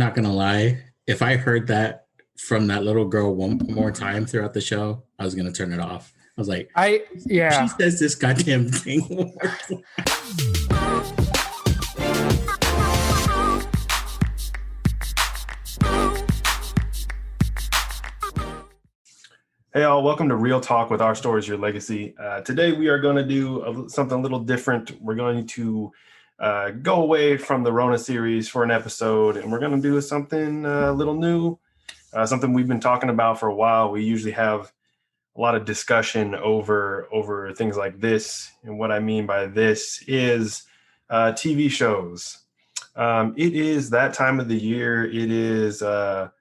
Not gonna lie, if I heard that from that little girl one more time throughout the show, I was gonna turn it off. I was like, if she Yeah. says this goddamn thing one more time. Hey all, welcome to Real Talk with Our Stories, Your Legacy. Today we are going to do something a little different. We're going to go away from the Rona series for an episode, and we're going to do something a little new, something we've been talking about for a while. We usually have a lot of discussion over things like this, and what I mean by this is TV shows. It is that time of the year. It is the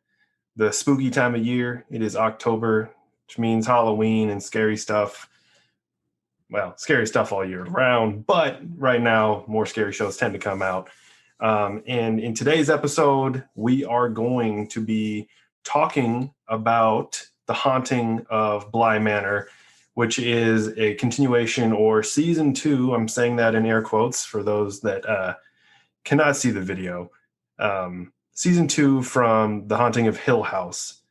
spooky time of year. It is October, which means Halloween and scary stuff. Well, scary stuff all year round, but right now, more scary shows tend to come out. And in today's episode, we are going to be talking about The Haunting of Bly Manor, which is a continuation or season 2. I'm saying that in air quotes for those that cannot see the video. Season 2 from The Haunting of Hill House.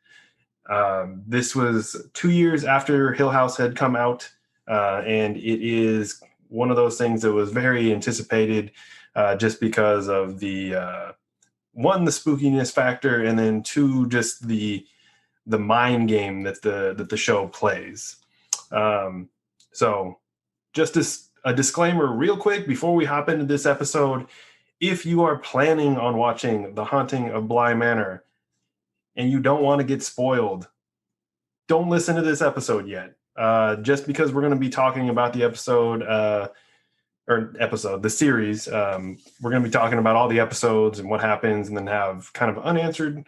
This was 2 years after Hill House had come out, and it is one of those things that was very anticipated just because of the one, the spookiness factor, and then two, just the mind game that the show plays. So just a disclaimer real quick before we hop into this episode. If you are planning on watching The Haunting of Bly Manor and you don't want to get spoiled, don't listen to this episode yet. Just because we're going to be talking about the the series. We're going to be talking about all the episodes and what happens, and then have kind of unanswered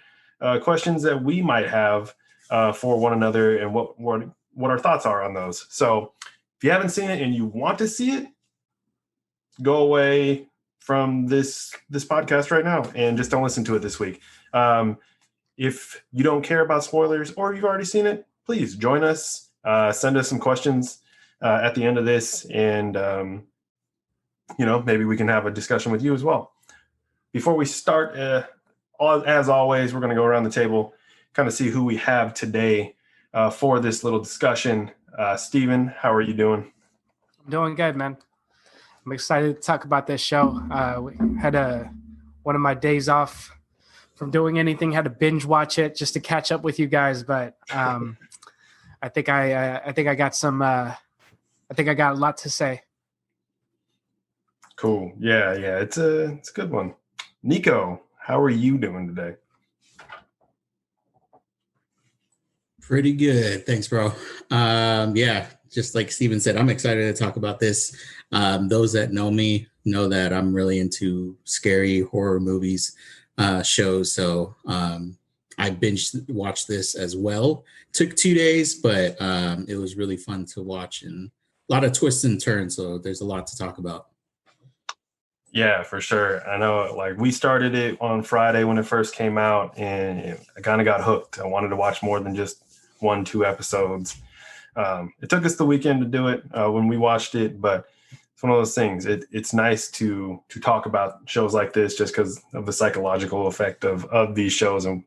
questions that we might have for one another, and what our thoughts are on those. So if you haven't seen it and you want to see it, go away from this podcast right now and just don't listen to it this week. If you don't care about spoilers or you've already seen it, please join us. Send us some questions at the end of this, and maybe we can have a discussion with you as well. Before we start, as always, we're going to go around the table, kind of see who we have today for this little discussion. Steven, how are you doing? I'm doing good, man. I'm excited to talk about this show. We had one of my days off from doing anything, had to binge watch it just to catch up with you guys. But I think I got a lot to say. Cool. Yeah. It's a good one. Niko, how are you doing today? Pretty good. Thanks, bro. Yeah, just like Steven said, I'm excited to talk about this. Those that know me know that I'm really into scary horror movies, shows. So I binge watched this as well. Took 2 days, but it was really fun to watch, and a lot of twists and turns. So there's a lot to talk about. Yeah, for sure. I know, like, we started it on Friday when it first came out, and I kind of got hooked. I wanted to watch more than just 1-2 episodes. It took us the weekend to do it when we watched it, but it's one of those things. It's nice to talk about shows like this just because of the psychological effect of these shows and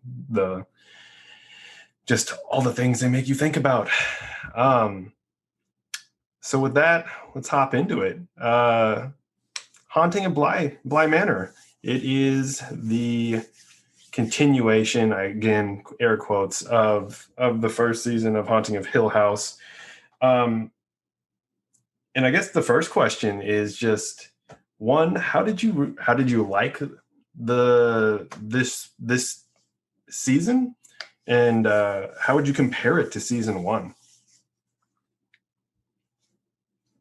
just all the things they make you think about. So with that, let's hop into it. Haunting of Bly Manor. It is the continuation, again, air quotes, of the first season of Haunting of Hill House. And I guess the first question is just, one, how did you like this season, and how would you compare it to season 1?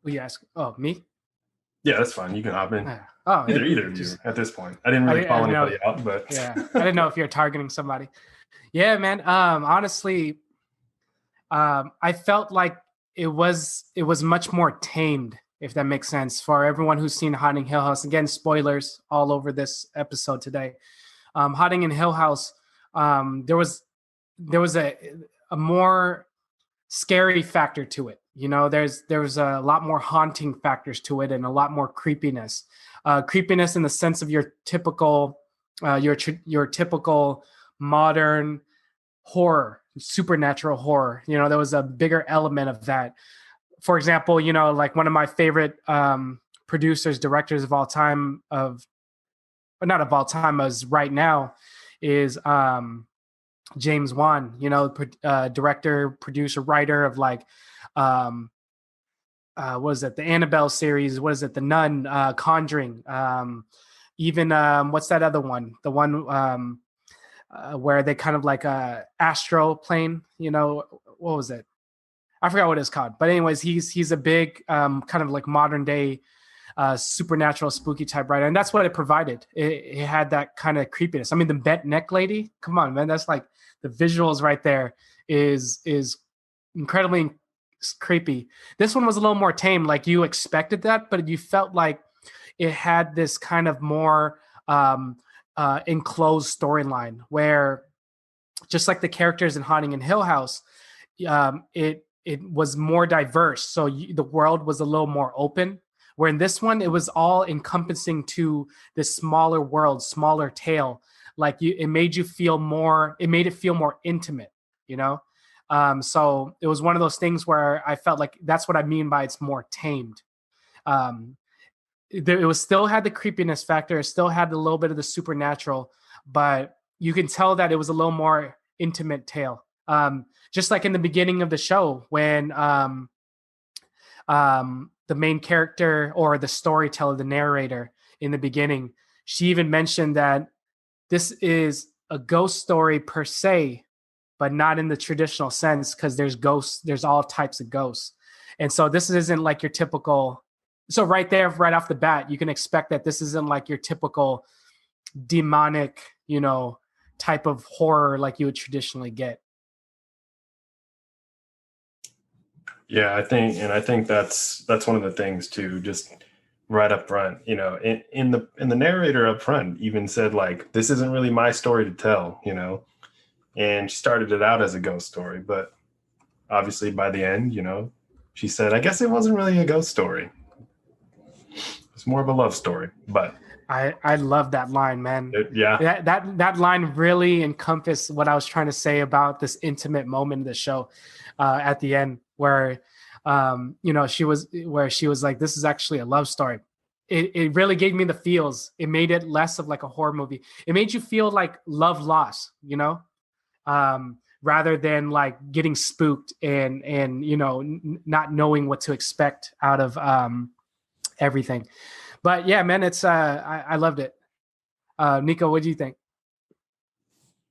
Will you ask? Oh, me? Yeah, that's fine. You can hop in. Either of you at this point. I didn't really call anybody out, but yeah, I didn't know if you're targeting somebody. Yeah, man. Honestly, I felt like it was much more tamed, if that makes sense, for everyone who's seen Haunting Hill House. Again, spoilers all over this episode today. Haunting in Hill House, there was a more scary factor to it. There was a lot more haunting factors to it, and a lot more creepiness. Creepiness in the sense of your typical your typical modern horror, supernatural horror. There was a bigger element of that. For example, like one of my favorite producers, directors of all time, not of all time, as right now, is James Wan. Director, producer, writer of like what is it? The Annabelle series. What is it? The Nun, Conjuring. Even what's that other one? The one where they kind of like astral plane. What was it? I forgot what it's called. But anyways, he's a big kind of like modern day supernatural spooky type writer, and that's what it provided. It had that kind of creepiness. I mean, the bent neck lady. Come on, man. That's like the visuals right there is incredibly creepy. This one was a little more tame. Like you expected that, but you felt like it had this kind of more enclosed storyline where, just like the characters in Haunting in Hill House, it was more diverse. So the world was a little more open. Where in this one, it was all encompassing to this smaller world, smaller tale. Like it made it feel more intimate. So it was one of those things where I felt like that's what I mean by it's more tamed. It was still had the creepiness factor, it still had a little bit of the supernatural, but you can tell that it was a little more intimate tale. Just like in the beginning of the show when the main character or the storyteller, the narrator in the beginning, she even mentioned that this is a ghost story per se, but not in the traditional sense, because there's ghosts, there's all types of ghosts. And so this isn't like your typical, so right there, right off the bat, you can expect that this isn't like your typical demonic, type of horror like you would traditionally get. Yeah, I think that's one of the things too, just right up front, in the narrator up front even said like, this isn't really my story to tell, and she started it out as a ghost story, but obviously by the end, she said, I guess it wasn't really a ghost story. It's more of a love story, but I love that line, man. That line really encompassed what I was trying to say about this intimate moment of the show at the end, where she was like, this is actually a love story. It really gave me the feels. It made it less of like a horror movie. It made you feel like love lost, rather than like getting spooked and not knowing what to expect out of everything. But yeah, man, it's I loved it. Niko, what do you think?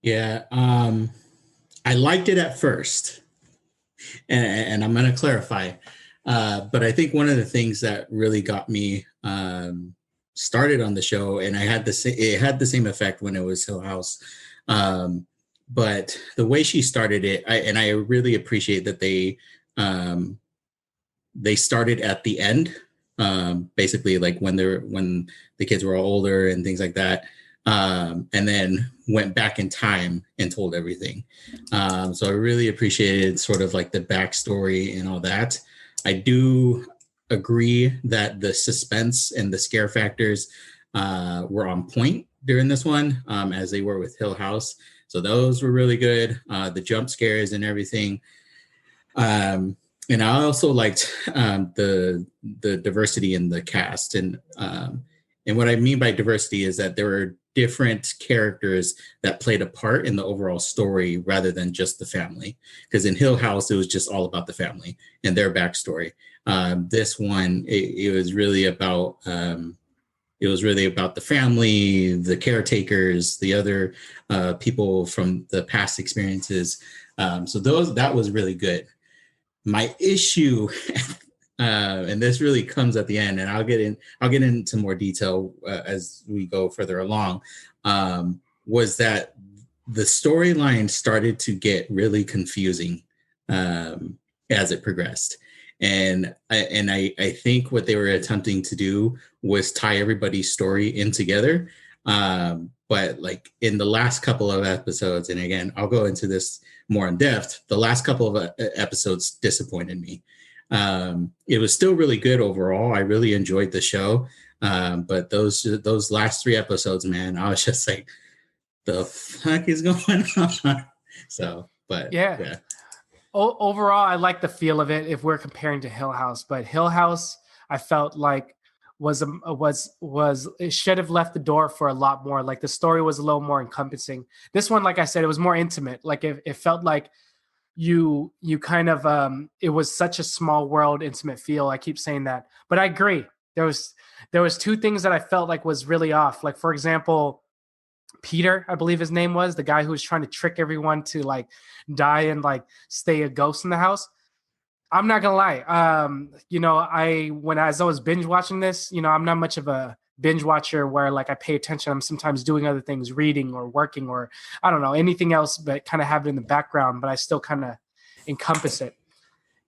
Yeah, I liked it at first, and I'm going to clarify. But I think one of the things that really got me started on the show, and it had the same effect when it was Hill House. But the way she started it, I really appreciate that they started at the end. Basically like when the kids were all older and things like that, and then went back in time and told everything. So I really appreciated sort of like the backstory and all that. I do agree that the suspense and the scare factors were on point during this one, as they were with Hill House. So those were really good. The jump scares and everything. And I also liked the diversity in the cast, and what I mean by diversity is that there were different characters that played a part in the overall story rather than just the family. Because in Hill House, it was just all about the family and their backstory. This one, it was really about the family, the caretakers, the other people from the past experiences. So that was really good. My issue, and this really comes at the end, and I'll get into more detail as we go further along, was that the storyline started to get really confusing as it progressed. And I think what they were attempting to do was tie everybody's story in together. But like in the last couple of episodes, and again, I'll go into this more in depth, the last couple of episodes disappointed me. It was still really good overall. I really enjoyed the show. But those last 3 episodes, man, I was just like, the fuck is going on? So, but yeah. Overall, I like the feel of it if we're comparing to Hill House, but Hill House, I felt like was it should have left the door for a lot more. Like the story was a little more encompassing. This one, like I said, it was more intimate. Like it felt like you kind of it was such a small world, intimate feel. I keep saying that, but I agree. There was 2 things that I felt like was really off. Like for example, Peter, I believe his name was, the guy who was trying to trick everyone to like die and like stay a ghost in the house. I'm not gonna lie. As I was binge watching this, I'm not much of a binge watcher where like I pay attention. I'm sometimes doing other things, reading or working or I don't know, anything else, but kind of have it in the background, but I still kind of encompass it.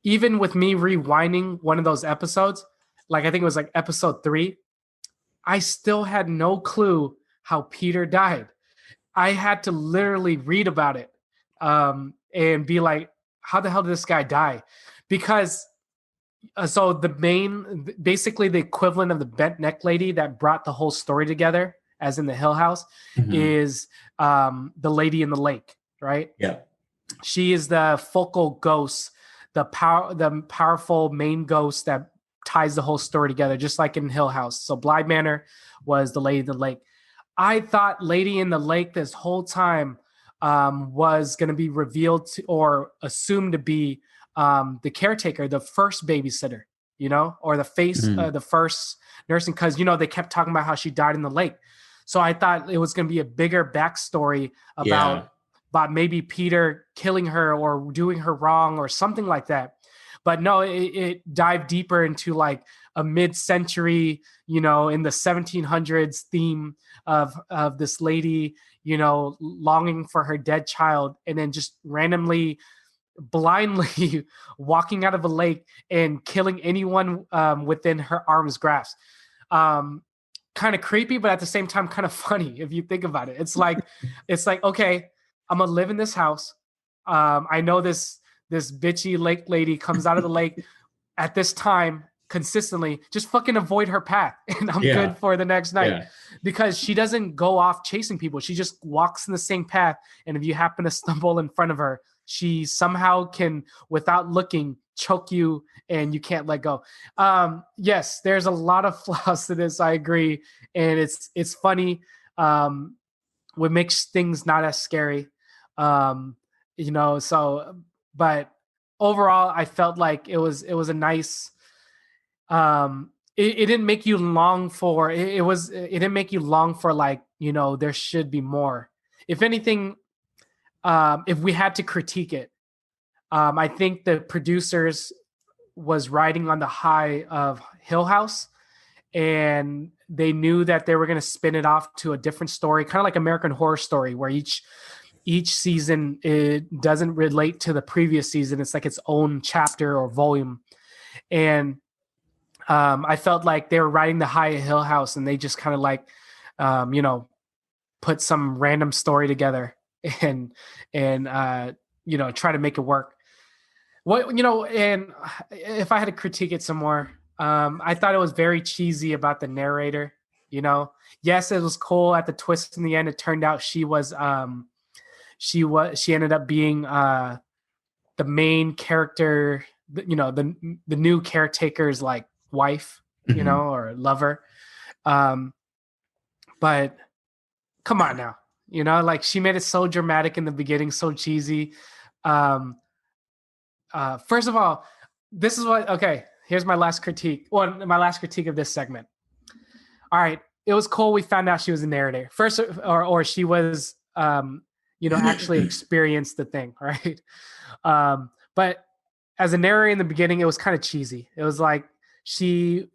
Even with me rewinding one of those episodes, like I think it was like episode 3, I still had no clue how Peter died. I had to literally read about it and be like, how the hell did this guy die? Because so basically the equivalent of the bent neck lady that brought the whole story together, as in the Hill House, is the lady in the lake, right? Yeah. She is the focal ghost, the powerful main ghost that ties the whole story together, just like in Hill House. So Bly Manor was the lady in the lake. I thought Lady in the Lake this whole time was going to be revealed or assumed to be the caretaker, the first babysitter, or the first nursing, because, they kept talking about how she died in the lake. So I thought it was going to be a bigger backstory about maybe Peter killing her or doing her wrong or something like that. But no, it dived deeper into like a mid-century, in the 1700s theme of this lady, longing for her dead child, and then just randomly, blindly walking out of a lake and killing anyone within her arm's grasp. Kind of creepy, but at the same time, kind of funny if you think about it. It's like, okay, I'm gonna live in this house. I know this bitchy lake lady comes out of the lake at this time consistently. Just fucking avoid her path, and I'm good for the next night, because she doesn't go off chasing people. She just walks in the same path, and if you happen to stumble in front of her, she somehow can, without looking, choke you, and you can't let go. Yes, there's a lot of flaws to this. I agree, and it's funny. What makes things not as scary. But overall, I felt like it was a nice. It didn't make you long for it. It didn't make you long for like, there should be more. If anything, if we had to critique it, I think the producers was riding on the high of Hill House, and they knew that they were going to spin it off to a different story, kind of like American Horror Story, where each season, it doesn't relate to the previous season. It's like its own chapter or volume. And I felt like they were riding the high of Hill House, and they just kind of like, put some random story together and try to make it work. And if I had to critique it some more, I thought it was very cheesy about the narrator. Yes, it was cool at the twist in the end. It turned out she ended up being the main character, the new caretaker's like wife, or lover. But come on now, like she made it so dramatic in the beginning, so cheesy. First of all, this is here's my last critique. Well, my last critique of this segment. All right. It was cool. We found out she was a narrator first, or she was, actually experienced the thing. Right. But as a narrator in the beginning, it was kind of cheesy. It was like, you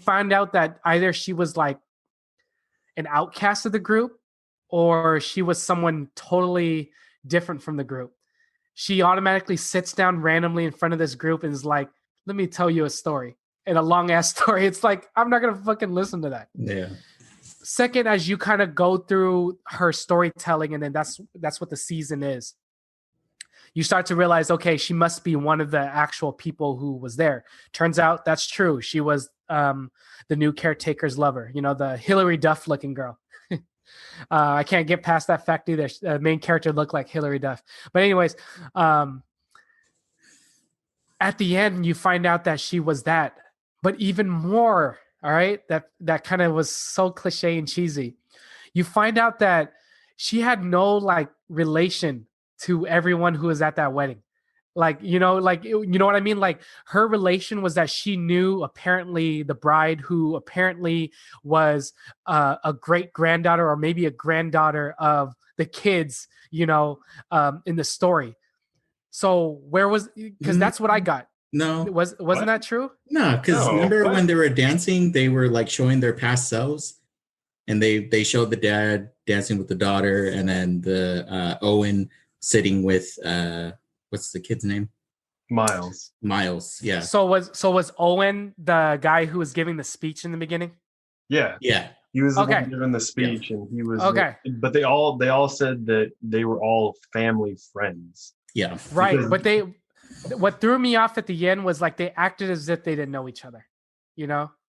find out that either she was like an outcast of the group, or she was someone totally different from the group. She automatically sits down randomly in front of this group and is like, let me tell you a story, and a long ass story. It's like, I'm not going to fucking listen to that. Yeah. Second, as you kind of go through her storytelling, and then that's what the season is. you start to realize, okay, she must be one of the actual people who was there. Turns out that's true. She was the new caretaker's lover, the Hillary Duff looking girl. I can't get past that fact either. The main character looked like Hillary Duff. But anyways, at the end, you find out that she was that. But even more, all right, that kind of was so cliche and cheesy. You find out that she had no like relation to everyone who was at that wedding. Like, you know what I mean? Like her relation was that she knew apparently the bride, who apparently was a great granddaughter or maybe a granddaughter of the kids, in the story. So where was, because that's what I got. No. Wasn't that true? No, because remember what? when they were dancing, they were like showing their past selves, and they showed the dad dancing with the daughter, and then the Owen sitting with what's the kid's name? Miles. Yeah. So was Owen the guy who was giving the speech in the beginning? Yeah. Yeah. He was the one giving the speech, and he was but they all said that they were all family friends. Yeah. Right. But what threw me off at the end was like they acted as if they didn't know each other.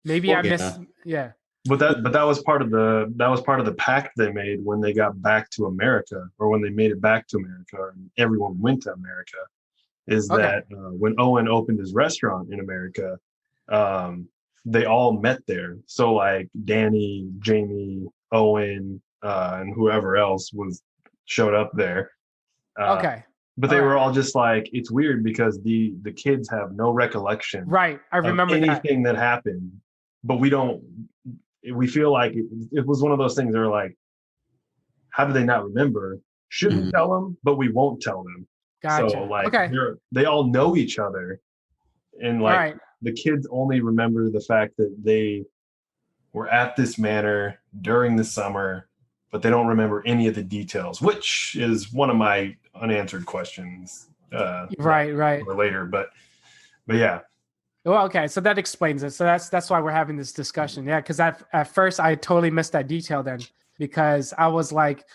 Maybe I missed. Yeah. But that was part of the pact they made when they got back to America, or when they made it back to America, and everyone went to America. Is that when Owen opened his restaurant in America, they all met there. So like Danny, Jamie, Owen, and whoever else showed up there. But they were all just like, it's weird because the kids have no recollection. Right. I remember anything that happened, but we feel like it was one of those things that are like, how do they not remember? Shouldn't tell them, but we won't tell them. Gotcha. So like they all know each other, and like the kids only remember the fact that they were at this manor during the summer, but they don't remember any of the details, which is one of my unanswered questions. Right. For later, but yeah. Well, okay, so that explains it. So that's why we're having this discussion. Yeah, because at first I totally missed that detail then, because I was like,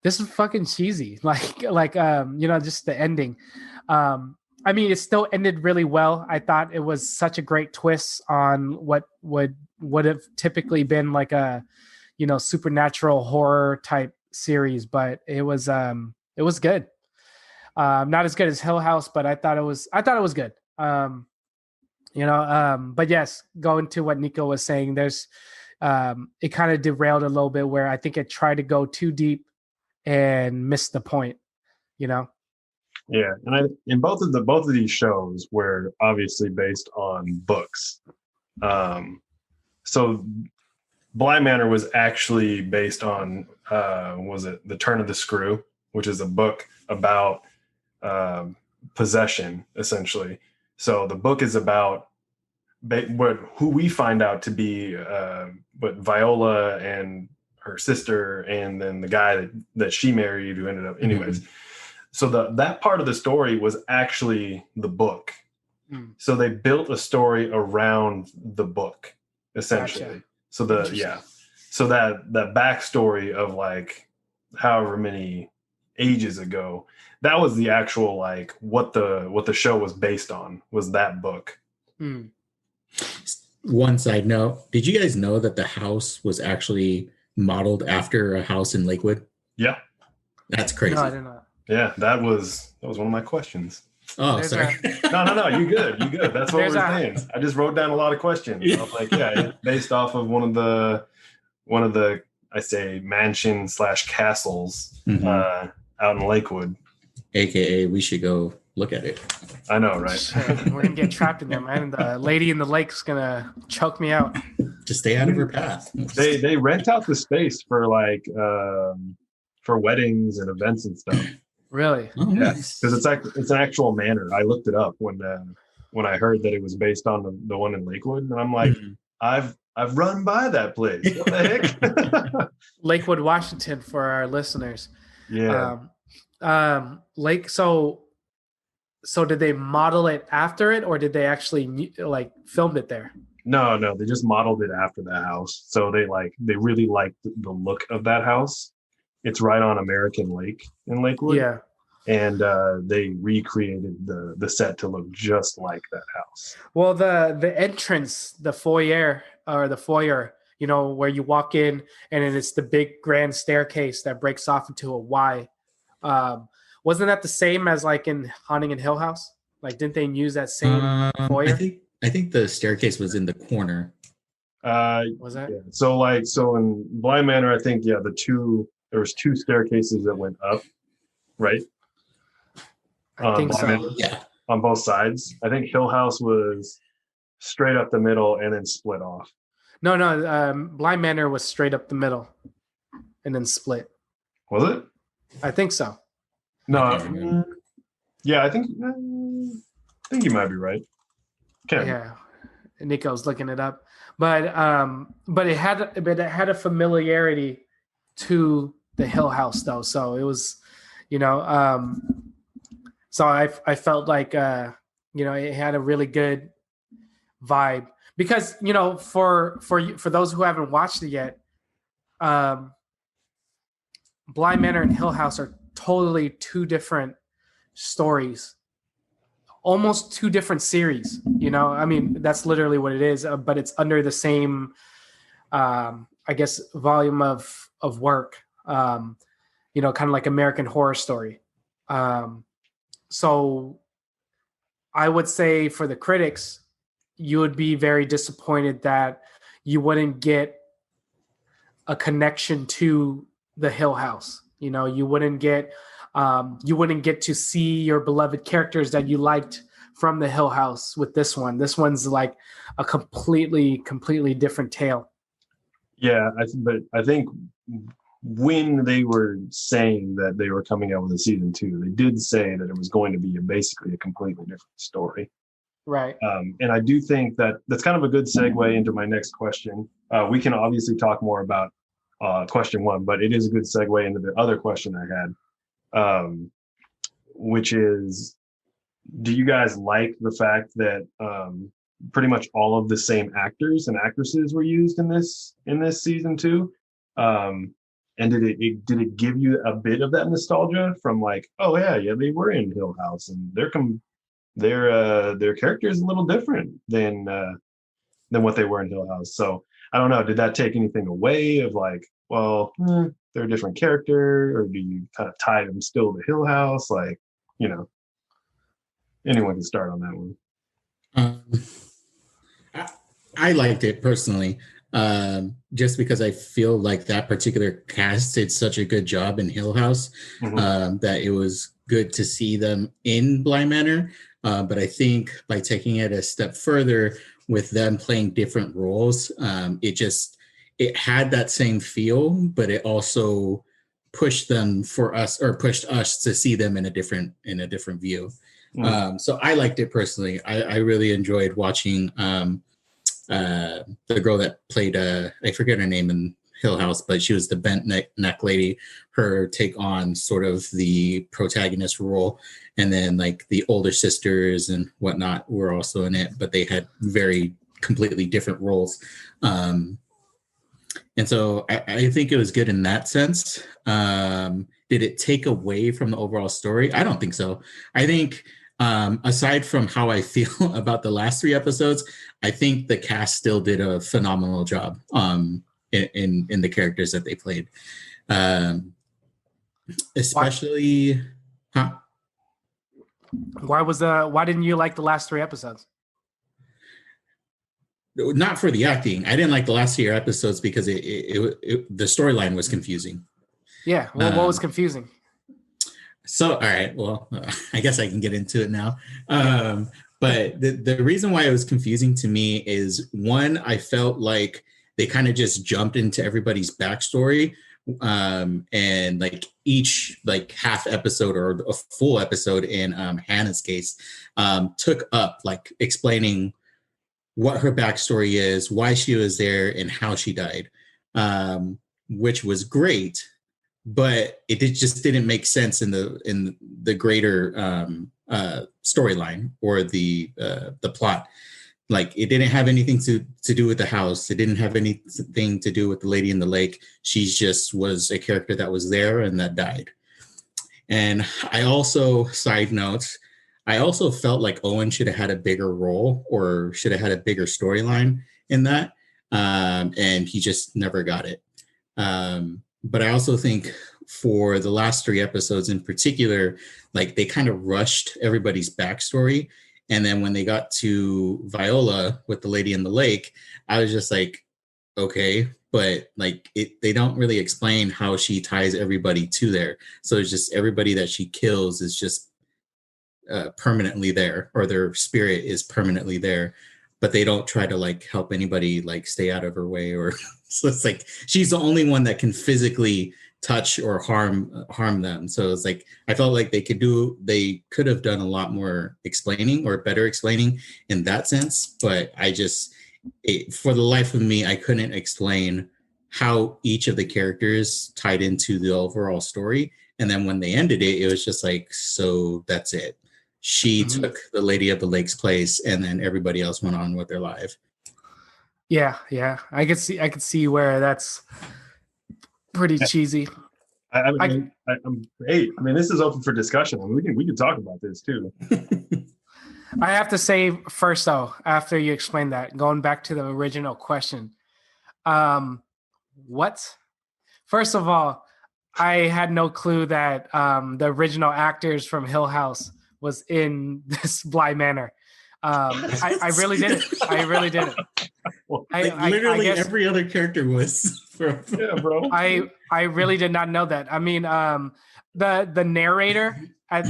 this is fucking cheesy. Like just the ending. I mean, it still ended really well. I thought it was such a great twist on what would have typically been like a supernatural horror type series, but it was good. Not as good as Hill House, but I thought it was good. But yes, going to what Niko was saying, there's it kind of derailed a little bit where I think it tried to go too deep and missed the point. Yeah, and in both of these shows were obviously based on books. So Bly Manor was actually based on was it The Turn of the Screw, which is a book about possession, essentially. So the book is about who we find out to be Viola and her sister, and then the guy that she married, who ended up anyways. So that part of the story was actually the book. So they built a story around the book, essentially. Gotcha. So that backstory of like however many ages ago, that was the actual like what the show was based on, was that book. One side note, did you guys know that the house was actually modeled after a house in Lakewood? Yeah. That's crazy. No, I didn't know. Yeah, that was one of my questions. Oh, sorry. No, you good. That's what we're saying. I just wrote down a lot of questions. I was like, it's based off of one of the I say mansion / castles out in Lakewood. AKA, we should go look at it. I know, right? Shit, we're gonna get trapped in there, man. And the lady in the lake's gonna choke me out. Just stay out of her path. They rent out the space for like for weddings and events and stuff. Really? Oh, yeah, nice. because it's an actual manor. I looked it up when I heard that it was based on the one in Lakewood, and I'm like, I've run by that place. What the heck? Lakewood, Washington, for our listeners. Yeah. So did they model it after it, or did they actually like filmed it there? No, they just modeled it after that house. So they really liked the look of that house. It's right on American Lake in Lakewood. Yeah. and they recreated the set to look just like that house. Well, the entrance, the foyer, where you walk in and then it's the big grand staircase that breaks off into a Y. Wasn't that the same as like in Haunting in Hill House? Like, didn't they use that same foyer? I think the staircase was in the corner. Was that? Yeah. So in Bly Manor, I think there was two staircases that went up, right? I think Bly so. Manor, Yeah. on both sides. I think Hill House was straight up the middle and then split off. No. Bly Manor was straight up the middle and then split. Was it? I think so. No. Yeah, I think you might be right. Okay. Yeah, Niko's looking it up, but it had a familiarity to the Hill House though, so it was, so I felt like it had a really good vibe because for those who haven't watched it yet, Bly Manor and Hill House are totally two different stories, almost two different series. I mean, that's literally what it is, but it's under the same I guess volume of work, kind of like American Horror Story. So I would say for the critics, you would be very disappointed that you wouldn't get a connection to the Hill House. You wouldn't get to see your beloved characters that you liked from the Hill House with this one. This one's like a completely different tale. Yeah, but I think when they were saying that they were coming out with a season 2, they did say that it was going to be basically a completely different story. Right. And I do think that that's kind of a good segue into my next question. We can obviously talk more about question 1, but it is a good segue into the other question I had, which is, do you guys like the fact that pretty much all of the same actors and actresses were used in this season 2? And did it give you a bit of that nostalgia from like, oh yeah, they were in Hill House and their character is a little different than what they were in Hill House. So I don't know, did that take anything away of like, well, they're a different character, or do you kind of tie them still to Hill House? Like, anyone can start on that one. I liked it personally, just because I feel like that particular cast did such a good job in Hill House, that it was good to see them in Bly Manor. But I think by taking it a step further with them playing different roles, it had that same feel, but it also pushed us to see them in a different view. So I liked it personally. I really enjoyed watching the girl that played I forget her name in Hill House, but she was the bent neck lady, her take on sort of the protagonist role. And then like the older sisters and whatnot were also in it, but they had very completely different roles. And so I think it was good in that sense. Did it take away from the overall story? I don't think so. I think aside from how I feel about the last 3 episodes, I think the cast still did a phenomenal job in the characters that they played. Especially, Why didn't you like the last 3 episodes? Not for the acting. I didn't like the last 3 episodes because the storyline was confusing. Yeah. Well, what was confusing? So, all right. Well, I guess I can get into it now. But the reason why it was confusing to me is, one, I felt like they kind of just jumped into everybody's backstory. And like each like half episode or a full episode in Hannah's case took up like explaining what her backstory is, why she was there, and how she died, which was great, but it just didn't make sense in the greater storyline or the plot. Like it didn't have anything to do with the house. It didn't have anything to do with the lady in the lake. She just was a character that was there and that died. And I also, side notes, I also felt like Owen should have had a bigger role or should have had a bigger storyline in that. And he just never got it. But I also think for the last 3 episodes in particular, like they kind of rushed everybody's backstory. And then when they got to Viola with the lady in the lake, I was just like, okay, but like they don't really explain how she ties everybody to there. So it's just everybody that she kills is just permanently there, or their spirit is permanently there, but they don't try to like help anybody like stay out of her way, or so it's like she's the only one that can physically touch or harm them. So it's like I felt like they could have done a lot more explaining or better explaining in that sense, but for the life of me, I couldn't explain how each of the characters tied into the overall story. And then when they ended it, it was just like, so that's it. She took the Lady of the Lake's place, and then everybody else went on with their life. Yeah. I could see where that's pretty cheesy. I mean, this is open for discussion. I mean, we can talk about this too. I have to say first, though, after you explain that, going back to the original question, what? First of all, I had no clue that the original actors from Hill House was in this Bly Manor. I really didn't. I really didn't. Literally every other character was. Yeah, bro. I really did not know that. I mean, the narrator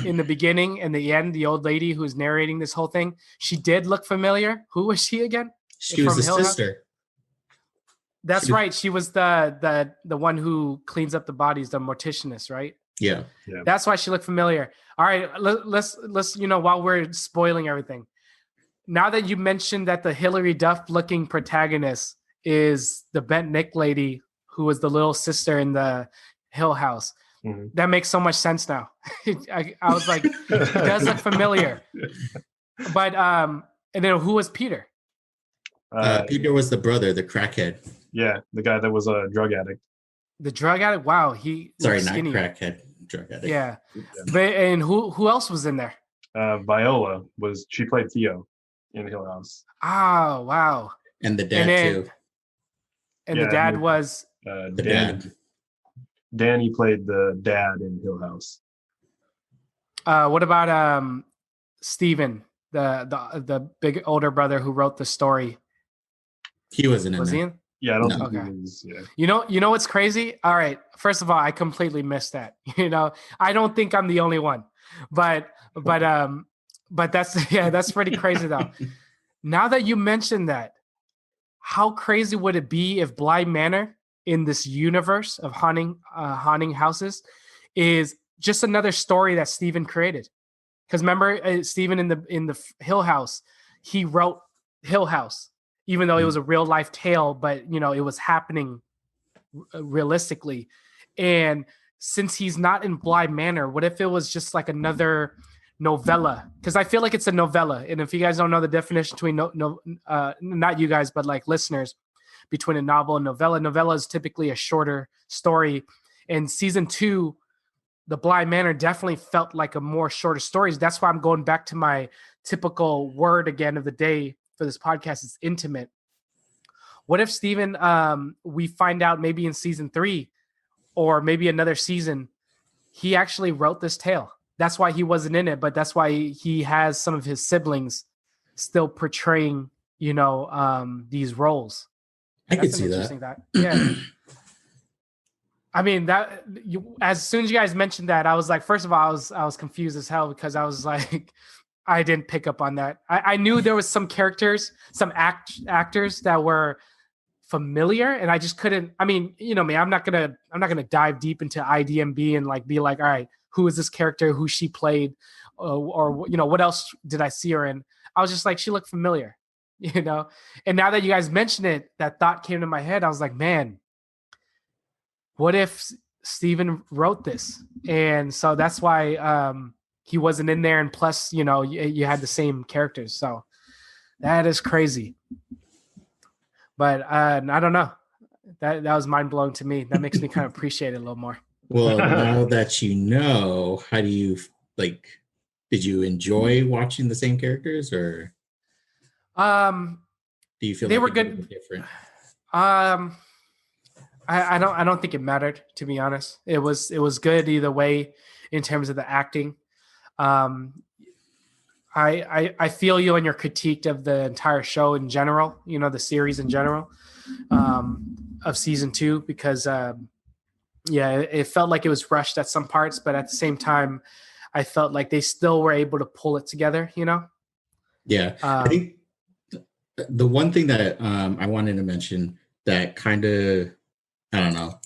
in the beginning and the end, the old lady who's narrating this whole thing, she did look familiar. Who was she again? She was the sister. That's right. She was the one who cleans up the bodies, the morticianist, right? Yeah. That's why she looked familiar. All right, let's while we're spoiling everything. Now that you mentioned that the Hilary Duff looking protagonist is the Bent Nick lady who was the little sister in the Hill House, that makes so much sense now. I was like, it does look familiar. But and then who was Peter? Peter was the brother, the crackhead. Yeah, the guy that was a drug addict. The drug addict? Wow, not crackhead, drug addict. Yeah. But and who else was in there? Viola she played Theo in Hill House. Oh, wow. And the dad too. And the dad was the dad. Danny played the dad in Hill House. What about Steven, the big older brother who wrote the story? He wasn't in there. Was he in? Yeah, I don't think he was. Yeah. You know what's crazy? All right. First of all, I completely missed that. I don't think I'm the only one. But that's pretty crazy though. Now that you mentioned that, how crazy would it be if Bly Manor in this universe of haunting houses is just another story that Steven created? Because remember, Steven in the Hill House, he wrote Hill House, even though it was a real life tale, but it was happening realistically. And since he's not in Bly Manor, what if it was just like another novella? Because I feel like it's a novella. And if you guys don't know the definition between not you guys, but like listeners, between a novel and novella is typically a shorter story. And season 2, the Bly Manor definitely felt like a more shorter stories. That's why I'm going back to my typical word again of the day for this podcast. It's intimate. What if Steven, we find out maybe in season 3 or maybe another season, he actually wrote this tale. That's why he wasn't in it, but that's why he has some of his siblings still portraying, these roles. I could see that. Yeah. I mean, as soon as you guys mentioned that, I was like, first of all, I was confused as hell because I was like, I didn't pick up on that. I knew there was some characters, some actors that were familiar, and I just couldn't. I mean, me, I'm not gonna dive deep into IDMB and like be like, all right, who is this character, who she played, or what else did I see her in? I was just like, she looked familiar, And now that you guys mentioned it, that thought came to my head. I was like, man, what if Steven wrote this? And so that's why he wasn't in there. And plus, you had the same characters. So that is crazy. But I don't know. That was mind blowing to me. That makes me kind of appreciate it a little more. Well, now that you know, how do you like? Did you enjoy watching the same characters, or Um, do you feel they like were it would have good. been different? Um, I don't think it mattered, to be honest. It was good either way in terms of the acting. Um, I feel you on your critique of the entire show in general. You know, the series in general, of season 2, because yeah, it felt like it was rushed at some parts, but at the same time, I felt like they still were able to pull it together. You know. Yeah, I Um, think the one thing that I wanted to mention that kind of, I don't know,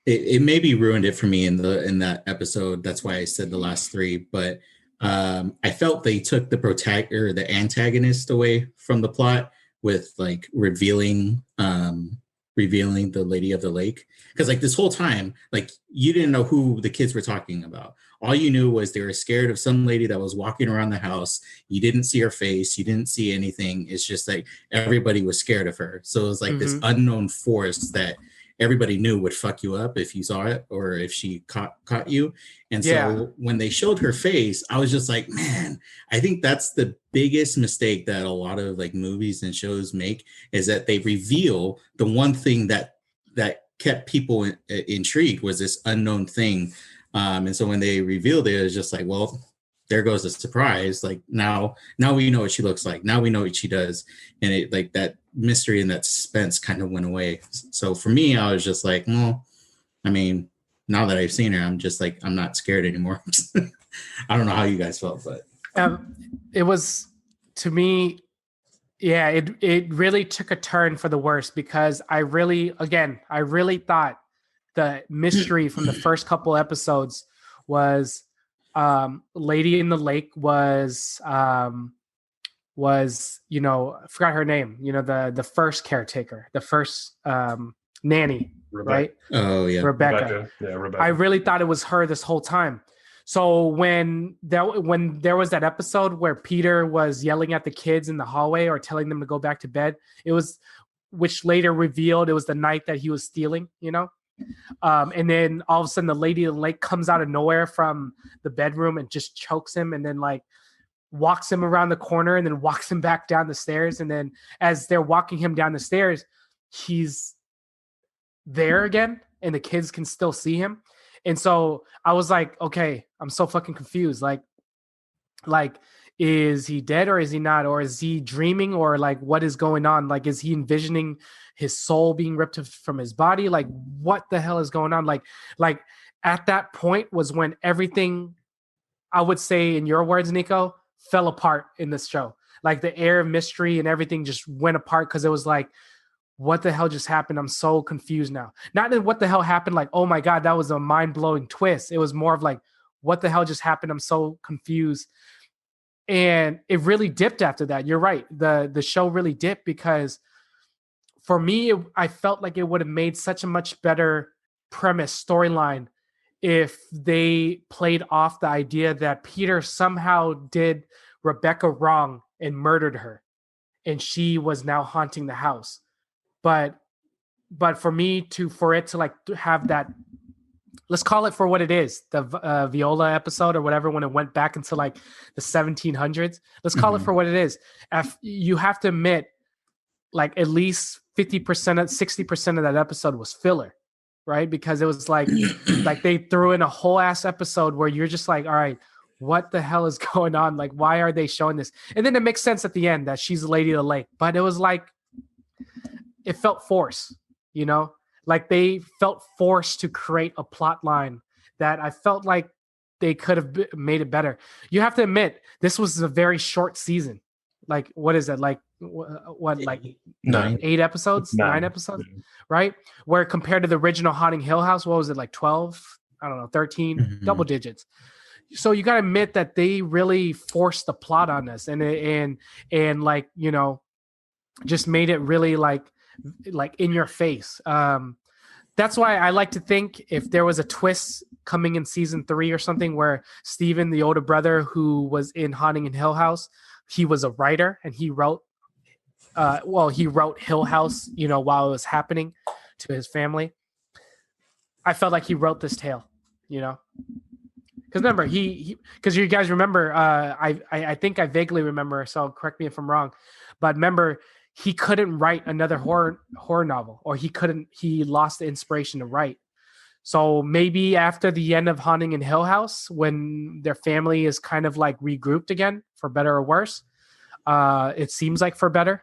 it maybe ruined it for me in that episode. That's why I said the last three. But I felt they took the the antagonist away from the plot with like revealing the Lady of the Lake, because like this whole time, like you didn't know who the kids were talking about. All you knew was they were scared of some lady that was walking around the house. You didn't see her face. You didn't see anything. It's just like everybody was scared of her. So it was like this mhm. unknown force that everybody knew would fuck you up if you saw it or if she caught you. And Yeah. so when they showed her face, I was just like, man, I think that's the biggest mistake that a lot of like movies and shows make, is that they reveal the one thing that kept people intrigued was this unknown thing. And so when they revealed it, it was just like, well, there goes the surprise. Like now we know what she looks like. Now we know what she does. And it like that mystery and that suspense kind of went away. So for me, I was just like, well, I mean, now that I've seen her, I'm just like, I'm not scared anymore. I don't know how you guys felt, but It was, to me, yeah, it really took a turn for the worse, because I really thought the mystery from the first couple episodes was, Lady in the Lake was, I forgot her name, the first caretaker, the first nanny, Rebecca. right? oh yeah, Rebecca. Yeah, Rebecca. I really thought it was her this whole time. So when there was that episode where Peter was yelling at the kids in the hallway or telling them to go back to bed, it was, which later revealed it was the night that he was stealing. And then all of a sudden the Lady of the Lake comes out of nowhere from the bedroom and just chokes him, and then like walks him around the corner and then walks him back down the stairs. And then as they're walking him down the stairs, he's there again and the kids can still see him. And so I was like, okay, I'm so fucking confused. Like, is he dead or is he not? Or is he dreaming, or like, what is going on? Like, is he envisioning his soul being ripped from his body? Like, what the hell is going on? Like at that point was when everything, I would say in your words, Niko, fell apart in this show. Like the air of mystery and everything just went apart, because it was like, what the hell just happened? I'm so confused now. Not that what the hell happened, like, oh my God, that was a mind-blowing twist. It was more of like, what the hell just happened? I'm so confused. And it really dipped after that. You're right. The show really dipped, because for me, I felt like it would have made such a much better premise storyline if they played off the idea that Peter somehow did Rebecca wrong and murdered her, and she was now haunting the house. But for it to like have that, let's call it for what it is, the Viola episode or whatever, when it went back into like the 1700s, let's call it for what it is. You have to admit, like at least 50% 60% of that episode was filler, right? Because it was like they threw in a whole ass episode where you're just like, all right, what the hell is going on? Like, why are they showing this? And then it makes sense at the end that she's the Lady of the Lake, but it was like, it felt forced. Like they felt forced to create a plot line that I felt like they could have made it better. You have to admit, this was a very short season. Like, what is it? Like, what, like 8 episodes, 9 episodes, right? Where compared to the original Haunting Hill House, what was it, like 12? I don't know, 13, double digits. So you got to admit that they really forced the plot on us, and like, just made it really like in your face. That's why I like to think if there was a twist coming in season 3 or something, where Steven, the older brother who was in Haunting in Hill House, he was a writer and he wrote Hill House, while it was happening to his family. I felt like he wrote this tale, you know. Because remember, because you guys remember, I think I vaguely remember. So correct me if I'm wrong, but remember, he couldn't write another horror novel, or he lost the inspiration to write. So maybe after the end of Haunting in Hill House, when their family is kind of like regrouped again, for better or worse, it seems like for better.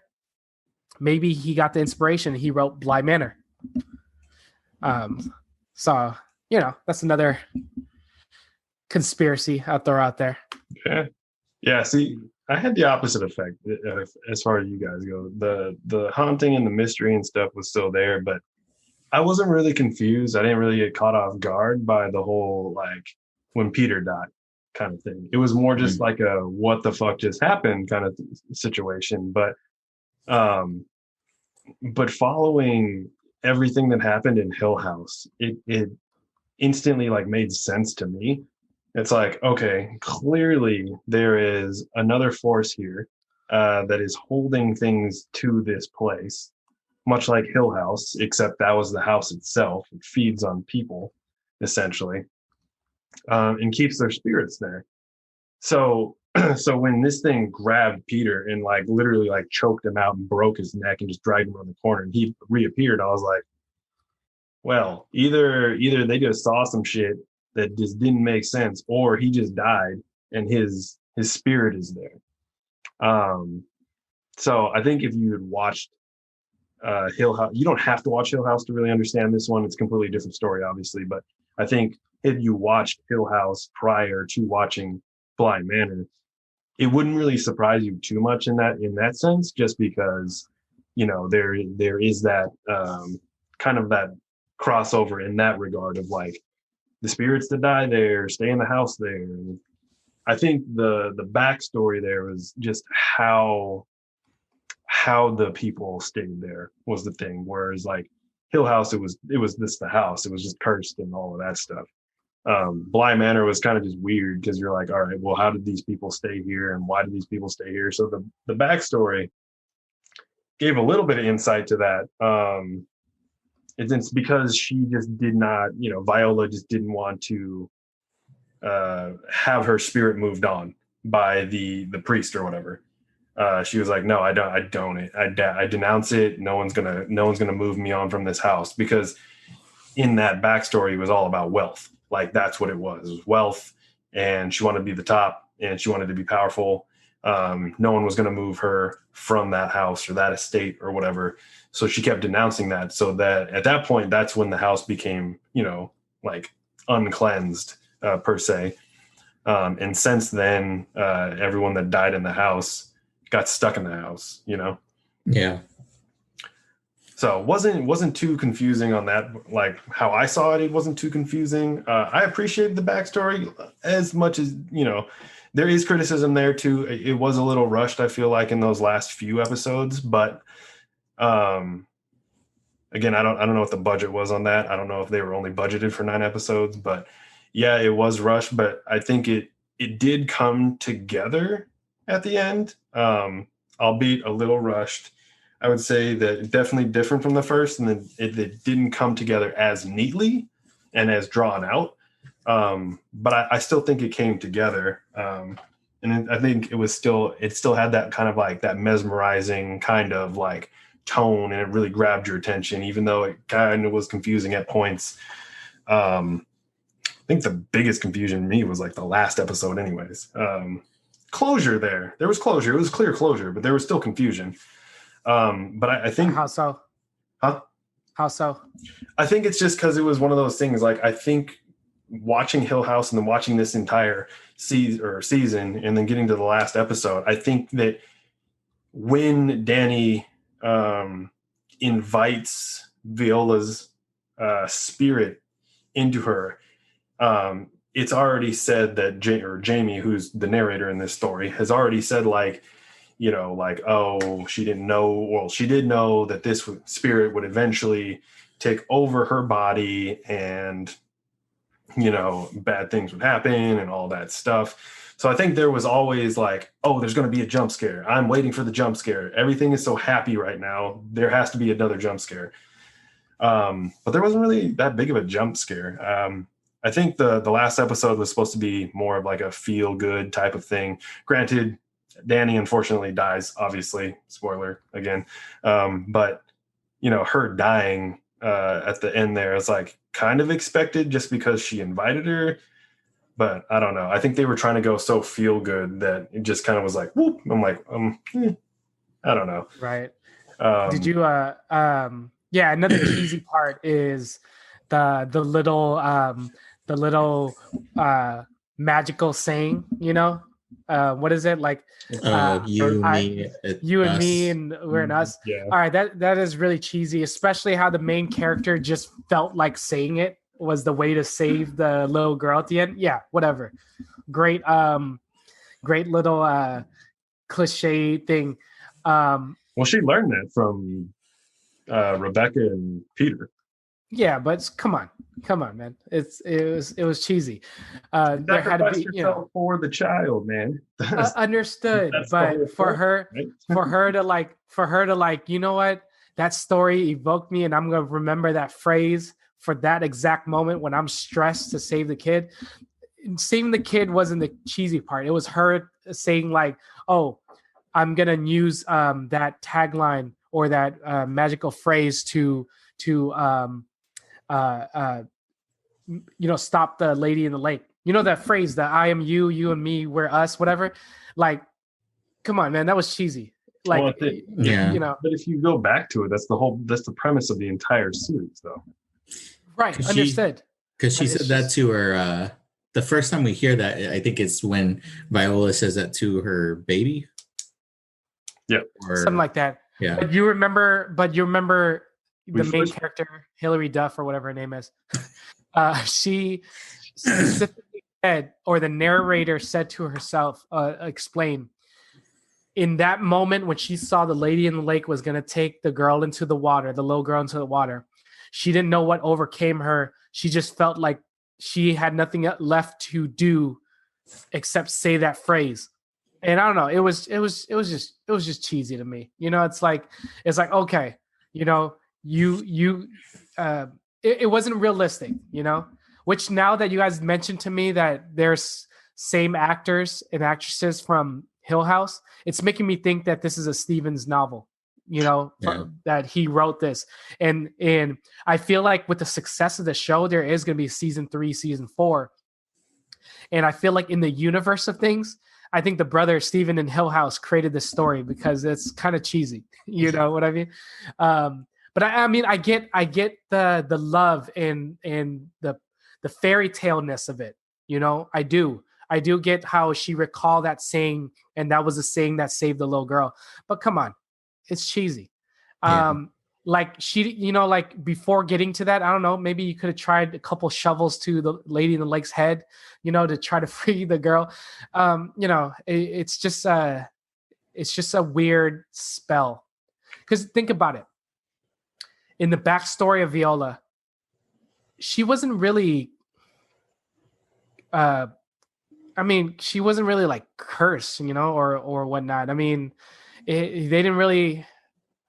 Maybe he got the inspiration. He wrote Bly Manor. So that's another conspiracy I'll throw out there. Yeah. See, I had the opposite effect as far as you guys go. The haunting and the mystery and stuff was still there, but I wasn't really confused. I didn't really get caught off guard by the whole like when Peter died kind of thing. It was more just like a what the fuck just happened kind of situation. But following everything that happened in Hill House, it instantly like made sense to me. It's like, okay, clearly there is another force here that is holding things to this place, much like Hill House, except that was the house itself. It feeds on people, essentially, and keeps their spirits there. So when this thing grabbed Peter and like literally like choked him out and broke his neck and just dragged him around the corner and he reappeared, I was like, well, either they just saw some shit that just didn't make sense, or he just died and his spirit is there. So I think if you had watched Hill House, you don't have to watch Hill House to really understand this one. It's a completely different story, obviously, but I think if you watched Hill House prior to watching Bly Manor, it wouldn't really surprise you too much in that sense, just because there is that kind of that crossover in that regard of like the spirits that die there stay in the house there. And I think the backstory there was just how the people stayed there was the thing. Whereas like Hill House, it was this the house. It was just cursed and all of that stuff. Bly Manor was kind of just weird because you're like, all right, well, how did these people stay here and why did these people stay here? So the backstory gave a little bit of insight to that. It's because she just did not, Viola just didn't want to have her spirit moved on by the priest or whatever. She was like, no, I denounce it. No one's gonna move me on from this house, because in that backstory it was all about wealth. Like that's what it was wealth, and she wanted to be the top and she wanted to be powerful. No one was going to move her from that house or that estate or whatever. So she kept denouncing that. So that at that point, that's when the house became, like uncleansed per se. And since then, everyone that died in the house got stuck in the house, Yeah. So it wasn't too confusing on that. Like how I saw it, it wasn't too confusing. I appreciated the backstory as much as, there is criticism there too. It was a little rushed, I feel like, in those last few episodes. But again, I don't know what the budget was on that. I don't know if they were only budgeted for 9 episodes, but yeah, it was rushed. But I think it did come together at the end, albeit a little rushed. I would say that definitely different from the first, and then it didn't come together as neatly and as drawn out. But I still think it came together. And I think it still had that kind of like that mesmerizing kind of like tone, and it really grabbed your attention, even though it kind of was confusing at points. I think the biggest confusion to me was like the last episode anyways. Closure there was closure. It was clear closure, but there was still confusion. But I think how so? Huh? How so? I think it's just because it was one of those things. Like I think watching Hill House and then watching this entire season and then getting to the last episode, I think that when Danny invites Viola's spirit into her, it's already said that Jamie, who's the narrator in this story, has already said like, oh, she didn't know. Well, she did know that this spirit would eventually take over her body and, bad things would happen and all that stuff. So I think there was always like, oh, there's going to be a jump scare. I'm waiting for the jump scare. Everything is so happy right now. There has to be another jump scare. But there wasn't really that big of a jump scare. I think the last episode was supposed to be more of like a feel good type of thing. Granted, Danny unfortunately dies, obviously, spoiler again. But her dying at the end there is like kind of expected just because she invited her. But I don't know. I think they were trying to go so feel good that it just kind of was like, whoop. I'm like, I don't know. Right. Did you another cheesy part is the little magical saying, what is it like? You, me, you and us. me, and we're in us. Yeah. All right, that is really cheesy, especially how the main character just felt like saying it was the way to save the little girl at the end. Yeah, whatever. Great little cliche thing. Well, she learned that from Rebecca and Peter. Yeah, but come on, man. It was cheesy. There had to be, for the child, man. Understood, but for her, right? for her to like, you know what? That story evoked me, and I'm gonna remember that phrase for that exact moment when I'm stressed to save the kid. Saving the kid wasn't the cheesy part. It was her saying like, "Oh, I'm gonna use that tagline or that magical phrase to stop the lady in the lake." You know that phrase, that I am you, you and me, we're us, whatever. Like, come on, man, that was cheesy. Like, yeah. But if you go back to it, that's the premise of the entire series, though. Right, understood. Because she said that to her. The first time we hear that, I think it's when Viola says that to her baby. Yeah, or something like that. Yeah, but you remember the main character, Hilary Duff or whatever her name is. She specifically said, or the narrator said to herself, explain, in that moment when she saw the lady in the lake was going to take the girl into the water, the little girl into the water, she didn't know what overcame her. She just felt like she had nothing left to do except say that phrase. And I don't know, it was just cheesy to me. It's like okay, it wasn't realistic, which now that you guys mentioned to me that there's same actors and actresses from Hill House, it's making me think that this is a Stevens novel, that he wrote this. And I feel like with the success of the show, there is going to be season 3, season 4. And I feel like in the universe of things, I think the brother Steven in Hill House created this story because it's kind of cheesy. You know what I mean? But I mean, I get the love and the fairy tale-ness of it. I do get how she recalled that saying, and that was a saying that saved the little girl. But come on, it's cheesy. Yeah. Like she, like before getting to that, I don't know, maybe you could have tried a couple shovels to the lady in the lake's head, to try to free the girl. It's just a weird spell. Because think about it. In the backstory of Viola, she wasn't really, she wasn't really like cursed, or whatnot. I mean, they didn't really.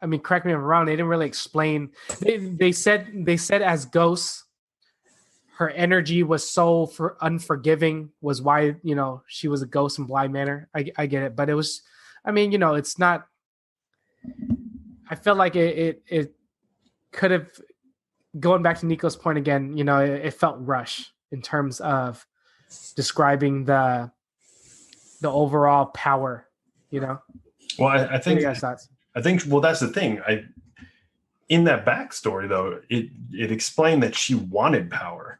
I mean, correct me if I'm wrong. They didn't really explain. They said as ghosts, her energy was so unforgiving, was why she was a ghost in Bly Manor. I get it, but it was. I mean, it's not. I feel like it could have, going back to Niko's point again. It felt rushed in terms of describing the overall power. Well, I think. What are you guys' thoughts? Well, that's the thing. In that backstory, though, it explained that she wanted power.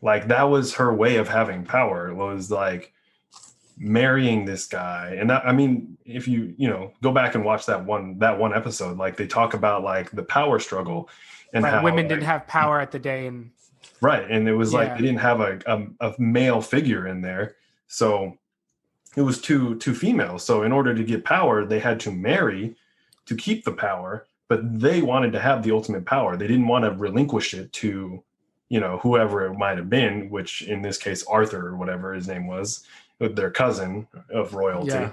Like, that was her way of having power. It was like marrying this guy. And that, I mean, if you go back and watch that one episode, like they talk about like the power struggle and how women didn't have power at the day, and right, and it was like they didn't have a male figure in there, so it was two females. So in order to get power, they had to marry to keep the power, but they wanted to have the ultimate power. They didn't want to relinquish it to, whoever it might have been, which in this case, Arthur or whatever his name was. their cousin of royalty. Yeah.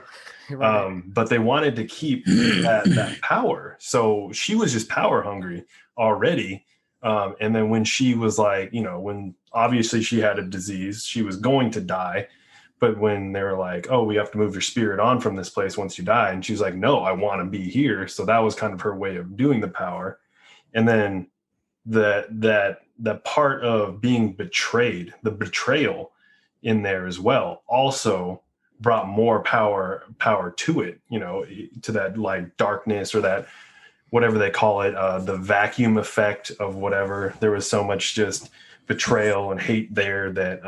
Right. But they wanted to keep that power. So she was just power hungry already. And then when she was like, when obviously she had a disease, she was going to die. But when they were like, oh, we have to move your spirit on from this place once you die. And she's like, no, I want to be here. So that was kind of her way of doing the power. And then that part of being betrayed, the betrayal in there as well, also brought more power to it, to that like darkness or that whatever they call it, the vacuum effect of whatever. There was so much just betrayal and hate there that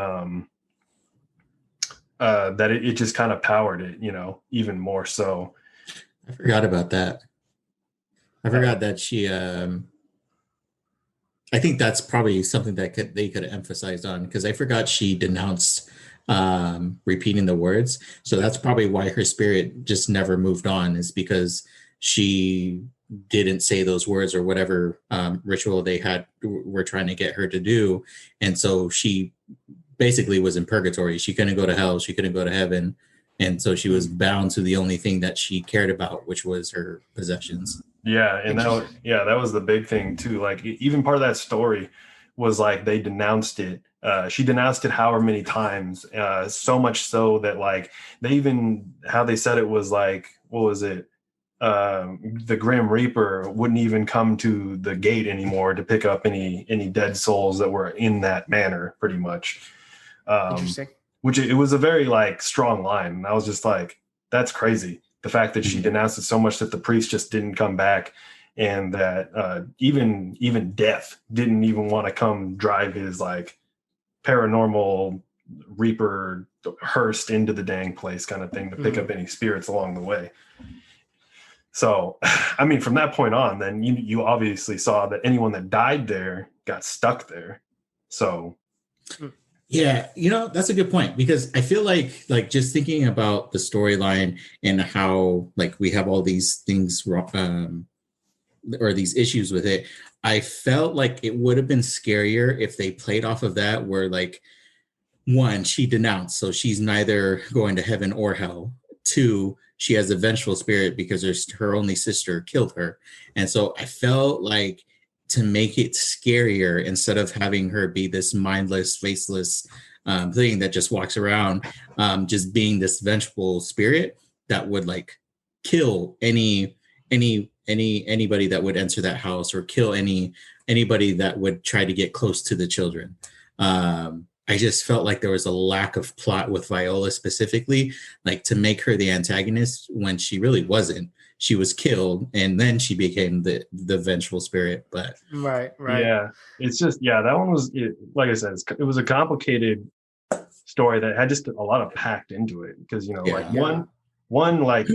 that it just kind of powered it, even more so. I forgot about that. I forgot that she I think that's probably something that they could have emphasized on, because I forgot she denounced repeating the words. So that's probably why her spirit just never moved on, is because she didn't say those words or whatever ritual they were trying to get her to do. And so she basically was in purgatory. She couldn't go to hell. She couldn't go to heaven. And so she was bound to the only thing that she cared about, which was her possessions. Yeah. And that was the big thing too. Like even part of that story was like, they denounced it. She denounced it however many times, so much so that like how they said it was like, what was it? The Grim Reaper wouldn't even come to the gate anymore to pick up any dead souls that were in that manor, pretty much. Interesting. Which it was a very like strong line. And I was just like, that's crazy. The fact that she denounced it so much that the priest just didn't come back, and that even death didn't even want to come drive his like paranormal Reaper hearse into the dang place kind of thing to pick up any spirits along the way. So, I mean, from that point on, then you obviously saw that anyone that died there got stuck there. So, yeah, that's a good point, because I feel like just thinking about the storyline and how like we have all these things or these issues with it, I felt like it would have been scarier if they played off of that, where like, one, she denounced, so she's neither going to heaven or hell. Two, she has a vengeful spirit because her only sister killed her. And so I felt like, to make it scarier, instead of having her be this mindless, faceless thing that just walks around, just being this vengeful spirit that would like kill anybody that would enter that house, or kill anybody that would try to get close to the children. I just felt like there was a lack of plot with Viola specifically, like to make her the antagonist when she really wasn't. She was killed, and then she became the vengeful spirit. But right. Yeah, it's just, that one was, like I said, it was a complicated story that had just a lot of packed into it, because one like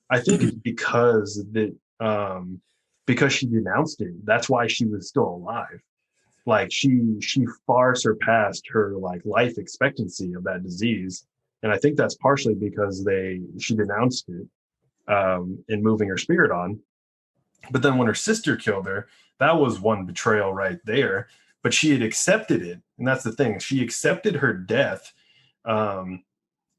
I think it's because she denounced it. That's why she was still alive. Like she far surpassed her like life expectancy of that disease, and I think that's partially because she denounced it in moving her spirit on. But then when her sister killed her, that was one betrayal right there. But she had accepted it, and that's the thing. She accepted her death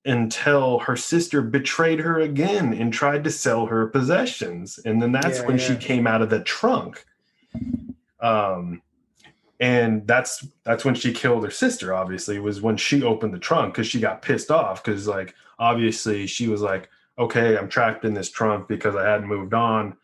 until her sister betrayed her again and tried to sell her possessions, and then that's when she came out of the trunk. And that's when she killed her sister, obviously, was when she opened the trunk, because she got pissed off, because like obviously she was like, okay, I'm trapped in this trunk because I hadn't moved on.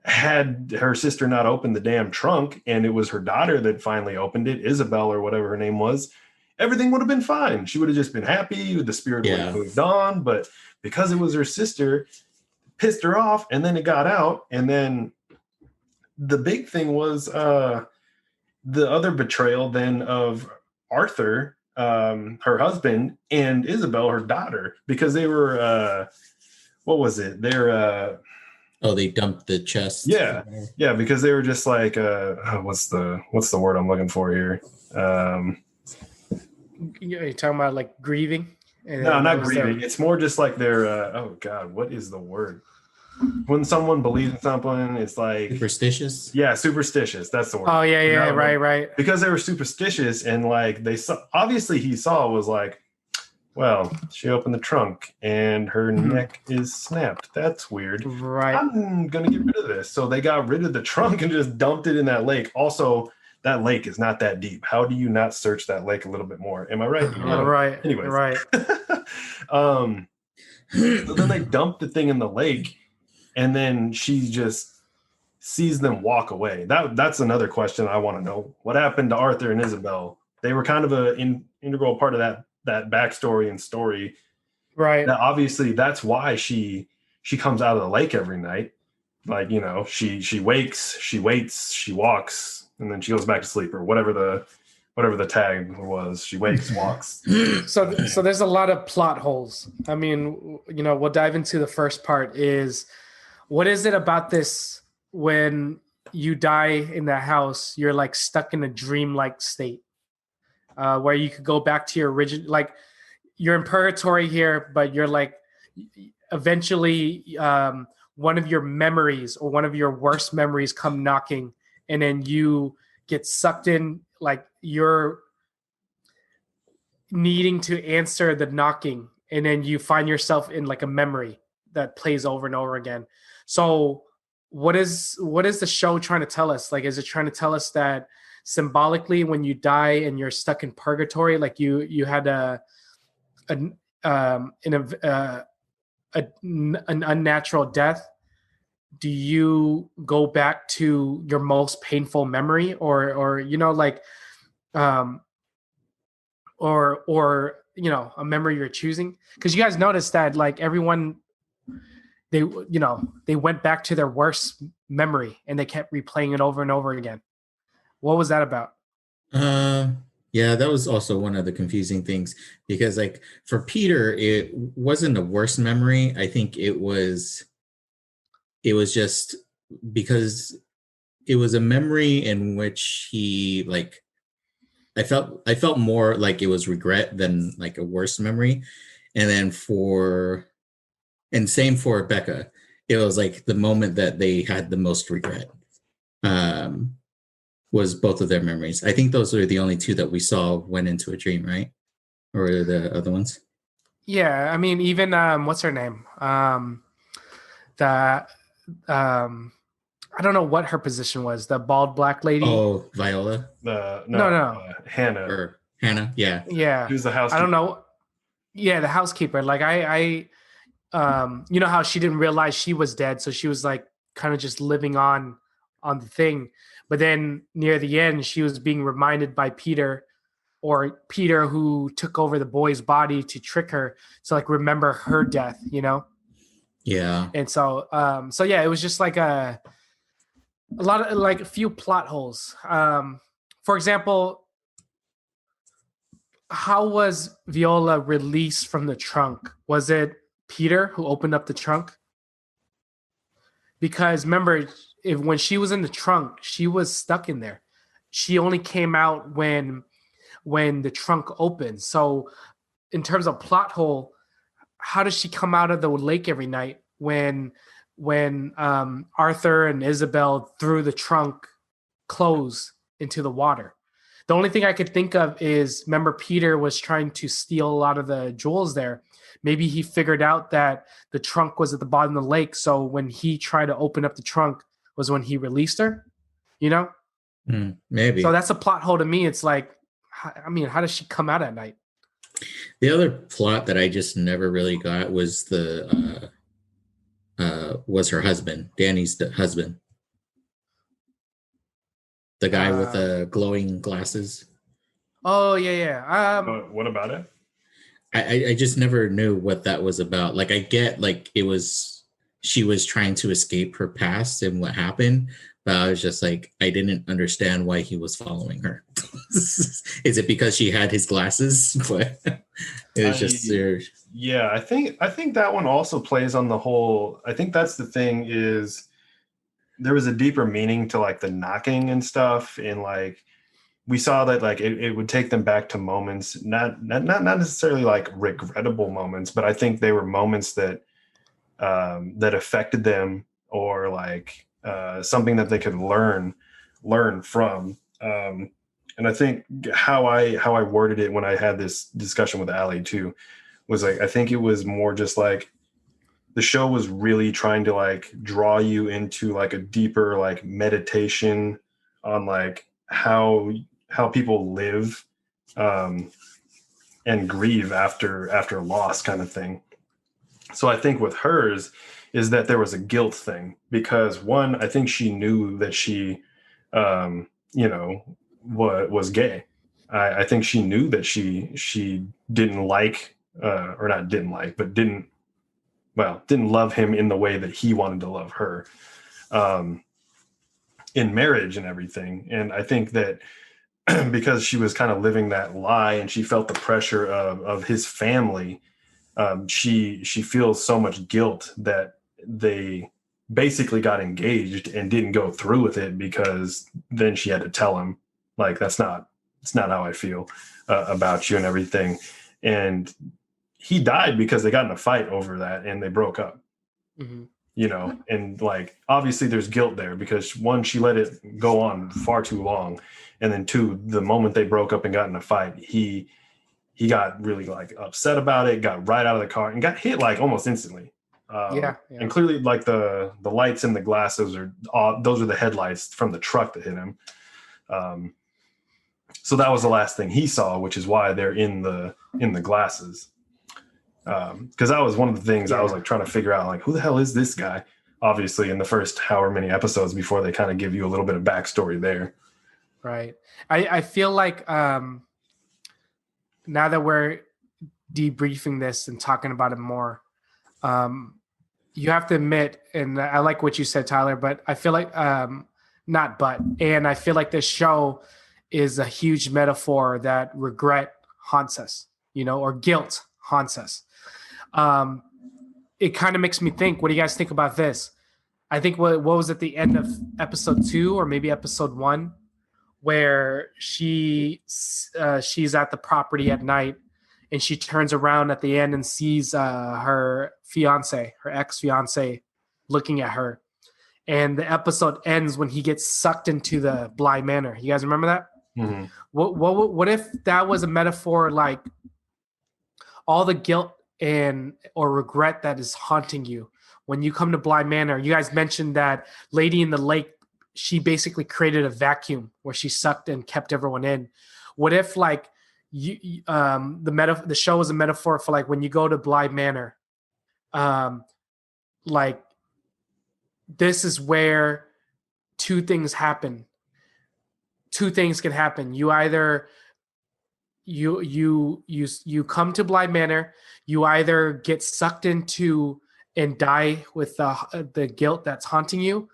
Had her sister not opened the damn trunk, and it was her daughter that finally opened it, Isabel or whatever her name was, everything would have been fine. She would have just been happy. The spirit would have moved on. But because it was her sister, pissed her off, and then it got out. And then the big thing was the other betrayal then of Arthur, her husband, and Isabel, her daughter, because they were what was it? They're they dumped the chest. Yeah, because they were just like what's the word I'm looking for here? You're talking about like grieving? No, not grieving. It's more just like they're oh god, what is the word? When someone believes in something, it's like superstitious. Yeah, superstitious. That's the word. Oh yeah, right. Because they were superstitious, and like they saw, obviously he saw was like, Well, she opened the trunk and her neck is snapped. That's weird. Right. I'm going to get rid of this. So they got rid of the trunk and just dumped it in that lake. Also, that lake is not that deep. How do you not search that lake a little bit more? Am I right? Right. Anyways. Right. So then they dumped the thing in the lake, and then she just sees them walk away. That's another question I want to know. What happened to Arthur and Isabel? They were kind of an integral part of that backstory and story. Right. Now, obviously, that's why she comes out of the lake every night. Like, you know, she wakes, she waits, she walks, and then she goes back to sleep, or whatever the tag was. She wakes, walks. So there's a lot of plot holes. I mean, you know, we'll dive into the first part is what is it about this when you die in the house, you're like stuck in a dreamlike state where you could go back to your original, like you're in purgatory here, but you're like eventually one of your memories or one of your worst memories come knocking, and then you get sucked in, like you're needing to answer the knocking, and then you find yourself in like a memory that plays over and over again. So what is the show trying to tell us? Like, is it trying to tell us that symbolically when you die and you're stuck in purgatory, like you had an unnatural death, do you go back to your most painful memory, or you know, like or you know, a memory you're choosing? Because you guys noticed that like everyone, they went back to their worst memory and they kept replaying it over and over again. What was that about? Yeah, that was also one of the confusing things, because like for Peter, it wasn't the worst memory. I think it was just because it was a memory in which he like I felt more like it was regret than like a worse memory. And then same for Becca, it was like the moment that they had the most regret. Was both of their memories. I think those are the only two that we saw went into a dream, right? Or the other ones? Yeah, I mean, even what's her name? The I don't know what her position was. The bald black lady. Oh, Viola. No. Hannah. Or Hannah. Yeah. Yeah. Who's the housekeeper? I don't know. Yeah, the housekeeper. Like I you know how she didn't realize she was dead, so she was like kind of just living on the thing. But then near the end, she was being reminded by Peter, or Peter who took over the boy's body to trick her to like remember her death, you know? Yeah. And so so yeah, it was just like a lot of like a few plot holes. For example, how was Viola released from the trunk? Was it Peter who opened up the trunk? Because remember, when she was in the trunk, she was stuck in there. She only came out when the trunk opened. So in terms of plot hole, how does she come out of the lake every night when Arthur and Isabel threw the trunk clothes into the water? The only thing I could think of is, remember, Peter was trying to steal a lot of the jewels there. Maybe he figured out that the trunk was at the bottom of the lake. So when he tried to open up the trunk was when he released her, you know? Maybe. So that's a plot hole to me. It's like, I mean, how does she come out at night? The other plot that I just never really got was was her husband, Danny's husband. The guy with the glowing glasses. Oh, yeah. What about it? I just never knew what that was about. Like, I get like she was trying to escape her past and what happened, but I was just like, I didn't understand why he was following her. Is it because she had his glasses? But it was just yeah. I think that one also plays on the whole. I think that's the thing, is there was a deeper meaning to like the knocking and stuff, and like we saw that like it would take them back to moments, not necessarily like regrettable moments, but I think they were moments that that affected them, or like something that they could learn from. And I think how I worded it when I had this discussion with Allie too, was like, I think it was more just like the show was really trying to like draw you into like a deeper like meditation on like how people live and grieve after loss kind of thing. So I think with hers is that there was a guilt thing because one, I think she knew that she was gay. I think she knew that she didn't like or not didn't like, but didn't love him in the way that he wanted to love her in marriage and everything. And I think that because she was kind of living that lie and she felt the pressure of his family, she feels so much guilt that they basically got engaged and didn't go through with it because then she had to tell him like, it's not how I feel about you and everything. And he died because they got in a fight over that and they broke up, and like, obviously there's guilt there because one, she let it go on far too long. And then two, the moment they broke up and got in a fight, he got really like upset about it, got right out of the car and got hit like almost instantly. And clearly like the lights in the glasses those are the headlights from the truck that hit him. So that was the last thing he saw, which is why they're in the glasses. Because that was one of the things I was like trying to figure out, like, who the hell is this guy? Obviously, in the first however many episodes before they kind of give you a little bit of backstory there. Right. I feel like now that we're debriefing this and talking about it more, you have to admit, and I like what you said, Tyler, but I feel like and I feel like this show is a huge metaphor that regret haunts us, or guilt haunts us. It kind of makes me think, what do you guys think about this? I think what was at the end of episode 2 or maybe episode 1, where she's at the property at night and she turns around at the end and sees her ex-fiance looking at her. And the episode ends when he gets sucked into the Bly Manor. You guys remember that? Mm-hmm. What if that was a metaphor, like all the guilt or regret that is haunting you when you come to Bly Manor? You guys mentioned that Lady in the Lake, she basically created a vacuum where she sucked and kept everyone in. What if like the show is a metaphor for like when you go to Bly Manor, like this is where two things happen. Two things can happen. You either you come to Bly Manor, you either get sucked into and die with the guilt that's haunting you,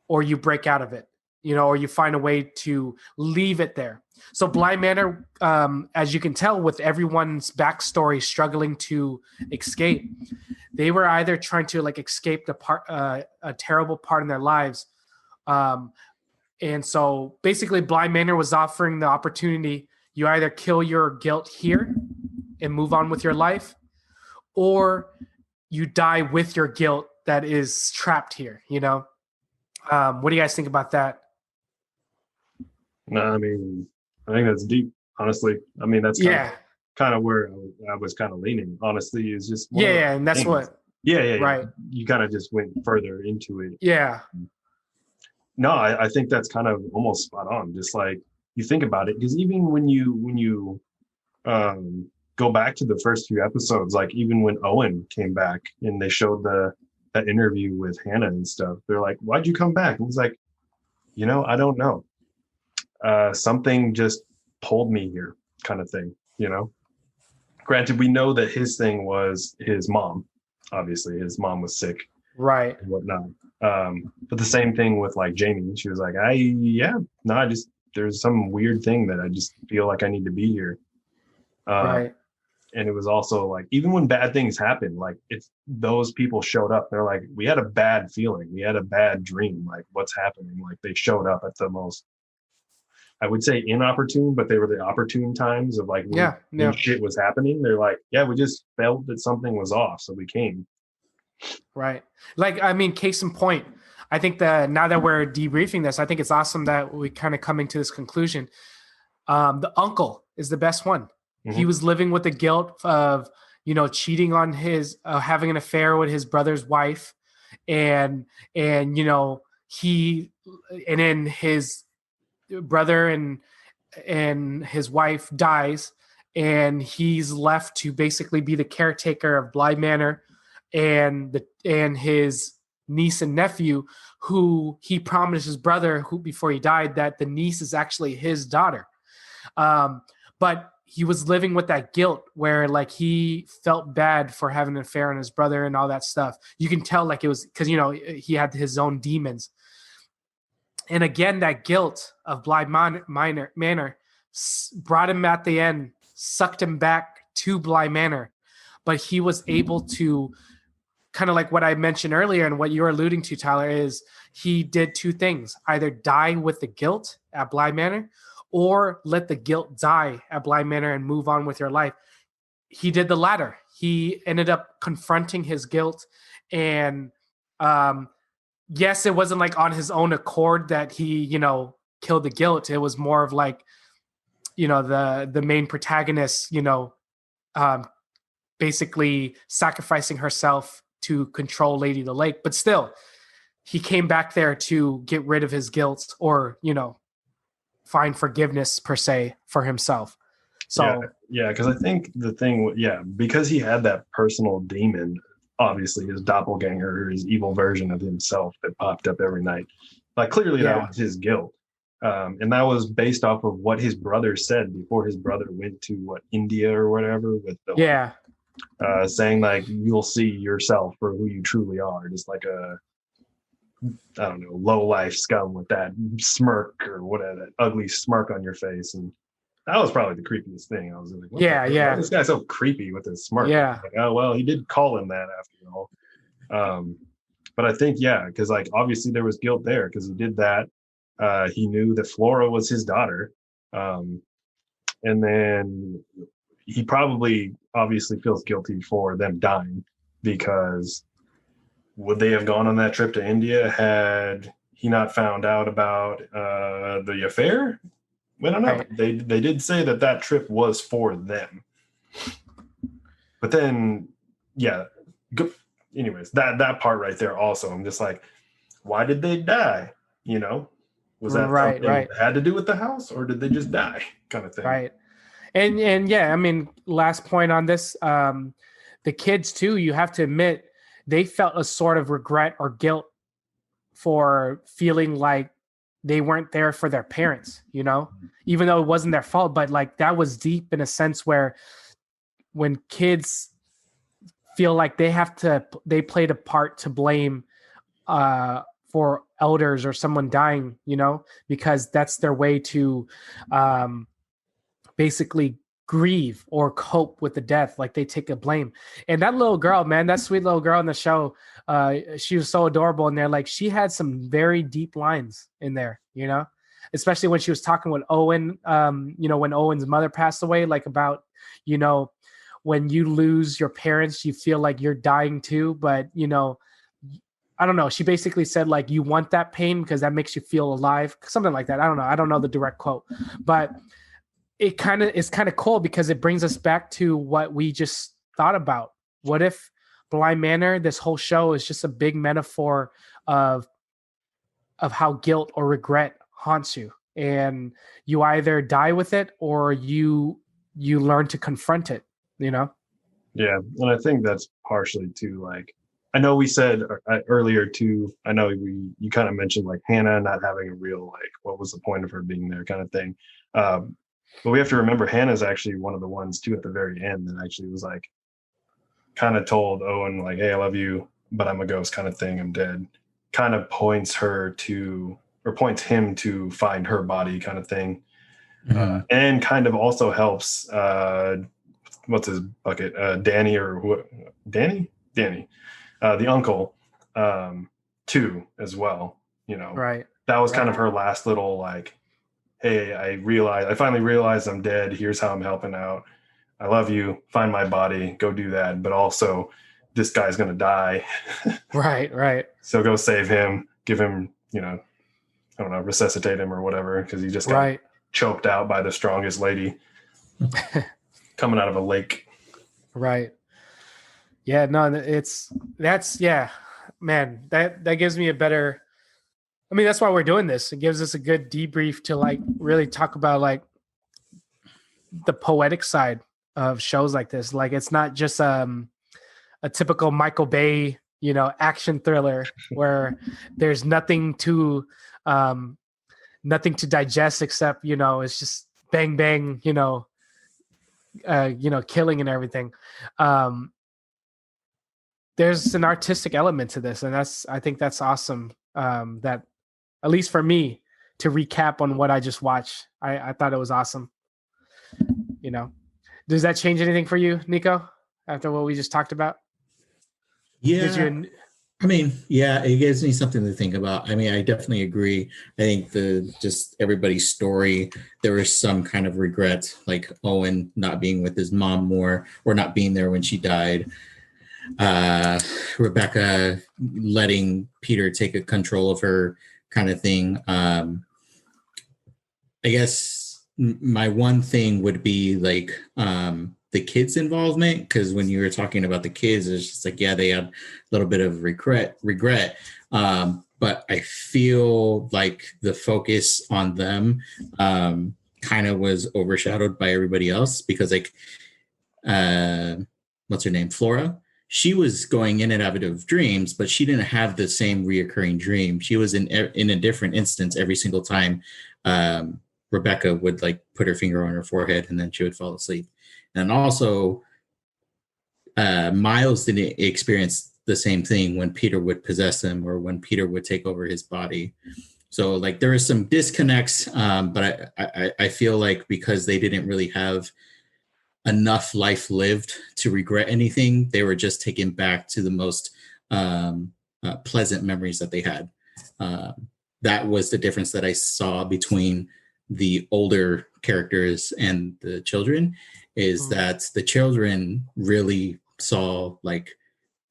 or you break out of it, or you find a way to leave it there. So Bly Manor, as you can tell with everyone's backstory struggling to escape, they were either trying to like escape a terrible part in their lives. And so basically Bly Manor was offering the opportunity. You either kill your guilt here and move on with your life, or you die with your guilt that is trapped here, What do you guys think about that? No, I mean, I think that's deep, honestly. I mean, that's kind of where I was kind of leaning, honestly, is just and that's things. what right. You kind of just went further into it. No, I think that's kind of almost spot on. Just like you think about it, because even when you go back to the first few episodes, like even when Owen came back and they showed that interview with Hannah and stuff, they're like, "Why'd you come back?" And he's like, I don't know. Something just pulled me here, kind of thing. Granted, we know that his thing was his mom. Obviously, his mom was sick, right, and whatnot. But the same thing with like Jamie. She was like, there's some weird thing that I just feel like I need to be here. Right. And it was also like, even when bad things happen, like if those people showed up, they're like, we had a bad feeling, we had a bad dream, like what's happening? Like they showed up at the most, I would say inopportune, but they were the opportune times of like when shit was happening. They're like, we just felt that something was off, so we came. Right. Like, I mean, case in point, I think that now that we're debriefing this, I think it's awesome that we kind of coming to this conclusion. The uncle is the best one. Mm-hmm. He was living with the guilt of, cheating on his, having an affair with his brother's wife, and then his brother and his wife dies, and he's left to basically be the caretaker of Bly Manor, and his niece and nephew, who he promised his brother, who before he died, that the niece is actually his daughter. But he was living with that guilt where like he felt bad for having an affair on his brother and all that stuff. You can tell like it was because he had his own demons. And again, that guilt of Bly Manor brought him at the end, sucked him back to Bly Manor. But he was able to, kind of like what I mentioned earlier and what you're alluding to, Tyler, is he did two things: either die with the guilt at Bly Manor, or let the guilt die at Bly Manor and move on with your life. He did the latter. He ended up confronting his guilt, and yes, it wasn't like on his own accord that he, killed the guilt. It was more of like, the main protagonist, basically sacrificing herself to control Lady of the Lake. But still, he came back there to get rid of his guilt, or, find forgiveness per se for himself. So yeah, because I think the thing, because he had that personal demon, obviously his doppelganger, his evil version of himself that popped up every night. Like clearly that was his guilt. And that was based off of what his brother said before his brother went to India or whatever with the saying like, you'll see yourself for who you truly are. Just like I don't know, low life scum with that smirk or whatever, that ugly smirk on your face. And that was probably the creepiest thing. I was like, why this guy's so creepy with his smirk. Yeah. Like, oh, well, he did call him that after all. But I think, because like obviously there was guilt there because he did that. He knew that Flora was his daughter. And then he probably obviously feels guilty for them dying, because would they have gone on that trip to India had he not found out about the affair? We don't know. Right. They did say that trip was for them. But then, anyways, that part right there also, I'm just like, why did they die? Was that something that had to do with the house, or did they just die kind of thing? Right. And I mean, last point on this, the kids too, you have to admit, they felt a sort of regret or guilt for feeling like they weren't there for their parents, even though it wasn't their fault. But like that was deep in a sense where when kids feel like they played a part to blame for elders or someone dying, because that's their way to basically grieve or cope with the death. Like they take a blame. And that little girl, man, that sweet little girl in the show, she was so adorable in there. Like she had some very deep lines in there, especially when she was talking with Owen, when Owen's mother passed away, like about, when you lose your parents, you feel like you're dying too. But, I don't know. She basically said like, you want that pain because that makes you feel alive. Something like that. I don't know. I don't know the direct quote, but it's kind of cool because it brings us back to what we just thought about. What if Bly Manor, this whole show, is just a big metaphor of how guilt or regret haunts you, and you either die with it or you learn to confront it, Yeah. And I think that's partially too, like, I know we said earlier too, I know you kind of mentioned like Hannah not having a real, like, what was the point of her being there kind of thing. But we have to remember Hannah's actually one of the ones too at the very end that actually was like kind of told Owen like, hey, I love you, but I'm a ghost kind of thing. I'm dead. Kind of points him to find her body kind of thing. Mm-hmm. And kind of also helps, what's his bucket? Danny or who? Danny, the uncle, too, as well. Right. That was kind of her last little like, hey, I finally realized I'm dead. Here's how I'm helping out. I love you. Find my body. Go do that. But also, this guy's going to die. Right. So go save him. Give him, I don't know, resuscitate him or whatever, because he just got choked out by the strongest lady coming out of a lake. Right. Yeah, no, that's man, that gives me a better. I mean, that's why we're doing this. It gives us a good debrief to like really talk about like the poetic side of shows like this. Like it's not just a typical Michael Bay, action thriller where there's um nothing to digest except, it's just bang bang, killing and everything. Um there's an artistic element to this, and I think that's awesome. That at least for me, to recap on what I just watched, I thought it was awesome. Does that change anything for you, Niko, after what we just talked about? Gives Yeah. you I mean, yeah, it gives me something to think about. I mean, I definitely agree. I think just everybody's story, there was some kind of regret, like Owen not being with his mom more, or not being there when she died. Rebecca letting Peter take a control of her, kind of thing. I guess my one thing would be like the kids' involvement, because when you were talking about the kids, it's just like, yeah, they had a little bit of regret. But I feel like the focus on them kind of was overshadowed by everybody else, because like what's her name, Flora, she was going in and out of dreams, but she didn't have the same reoccurring dream. She was in a different instance every single time. Rebecca would like put her finger on her forehead and then she would fall asleep. And also, Miles didn't experience the same thing when Peter would possess him or when Peter would take over his body. So like there is some disconnects, but I feel like because they didn't really have enough life lived to regret anything, they were just taken back to the most pleasant memories that they had. That was the difference that I saw between the older characters and the children, is that the children really saw like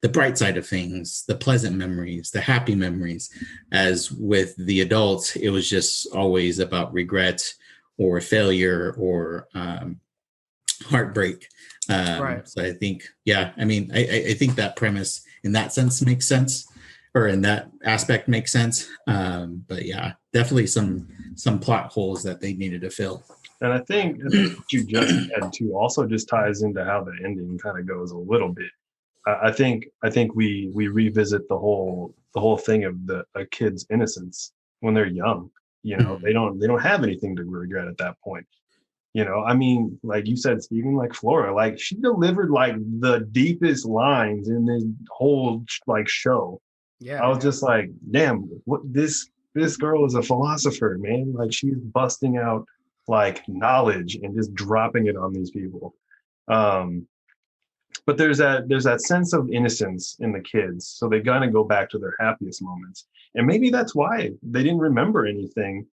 the bright side of things, the pleasant memories, the happy memories, as with the adults, it was just always about regret or failure or heartbreak. right. So I think, yeah, I mean, I think that premise in that sense makes sense, or in that aspect makes sense. But yeah, definitely some plot holes that they needed to fill. And I think what you just said too also just ties into how the ending kind of goes a little bit. I think we revisit the whole thing of a kid's innocence when they're young. They don't have anything to regret at that point. I mean, like you said, Stephen, like Flora, like she delivered like the deepest lines in this whole like show. Yeah, I was just like, damn, what this girl is a philosopher, man. Like she's busting out like knowledge and just dropping it on these people. But there's that sense of innocence in the kids, so they gotta go back to their happiest moments, and maybe that's why they didn't remember anything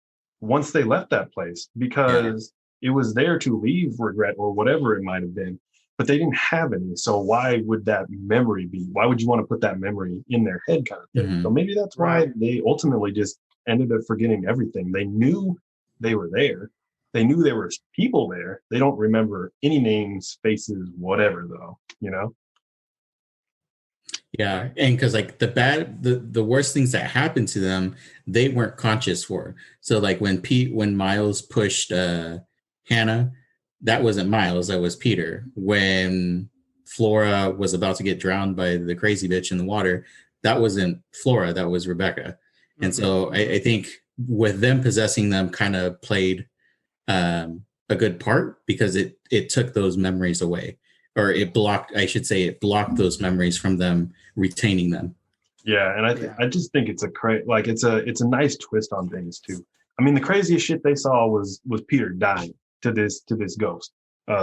once they left that place, because it was there to leave regret or whatever it might have been, but they didn't have any. So why would that memory be? Why would you want to put that memory in their head, kind of thing? Mm-hmm. So maybe that's why they ultimately just ended up forgetting everything. They knew they were there. They knew there were people there. They don't remember any names, faces, whatever, though, Yeah, and because like the worst things that happened to them, they weren't conscious for. So like when Miles pushed Hannah, that wasn't Miles, that was Peter. When Flora was about to get drowned by the crazy bitch in the water, that wasn't Flora, that was Rebecca. Mm-hmm. And so I think with them possessing them kind of played a good part, because it took those memories away, or it blocked those memories from them retaining them. Yeah, and I just think it's it's a nice twist on things too. I mean, the craziest shit they saw was Peter dying to this ghost,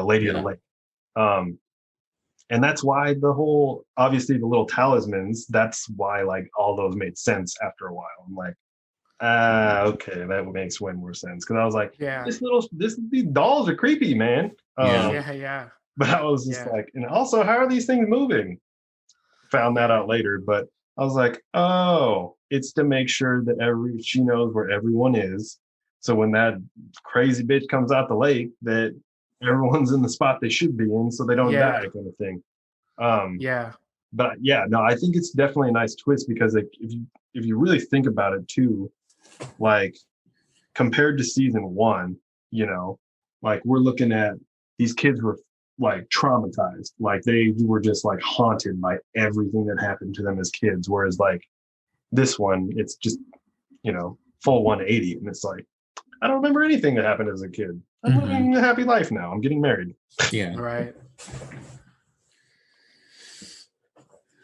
Lady of the Lake. And that's why obviously the little talismans, that's why like all those made sense after a while. I'm like, okay, that makes way more sense, because I was like, these dolls are creepy, man. Yeah. But I was just like, and also, how are these things moving? Found that out later, but I was like, oh, it's to make sure that she knows where everyone is. So when that crazy bitch comes out the lake, that everyone's in the spot they should be in, so they don't die, kind of thing. but yeah, no, I think it's definitely a nice twist because like if you really think about it too, like compared to season one, you know, like we're looking at these kids were like traumatized, like they were just like haunted by everything that happened to them as kids. Whereas like this one, it's just, you know, full 180. And it's like, I don't remember anything that happened as a kid. I'm living a happy life now. I'm getting married. Yeah. Right.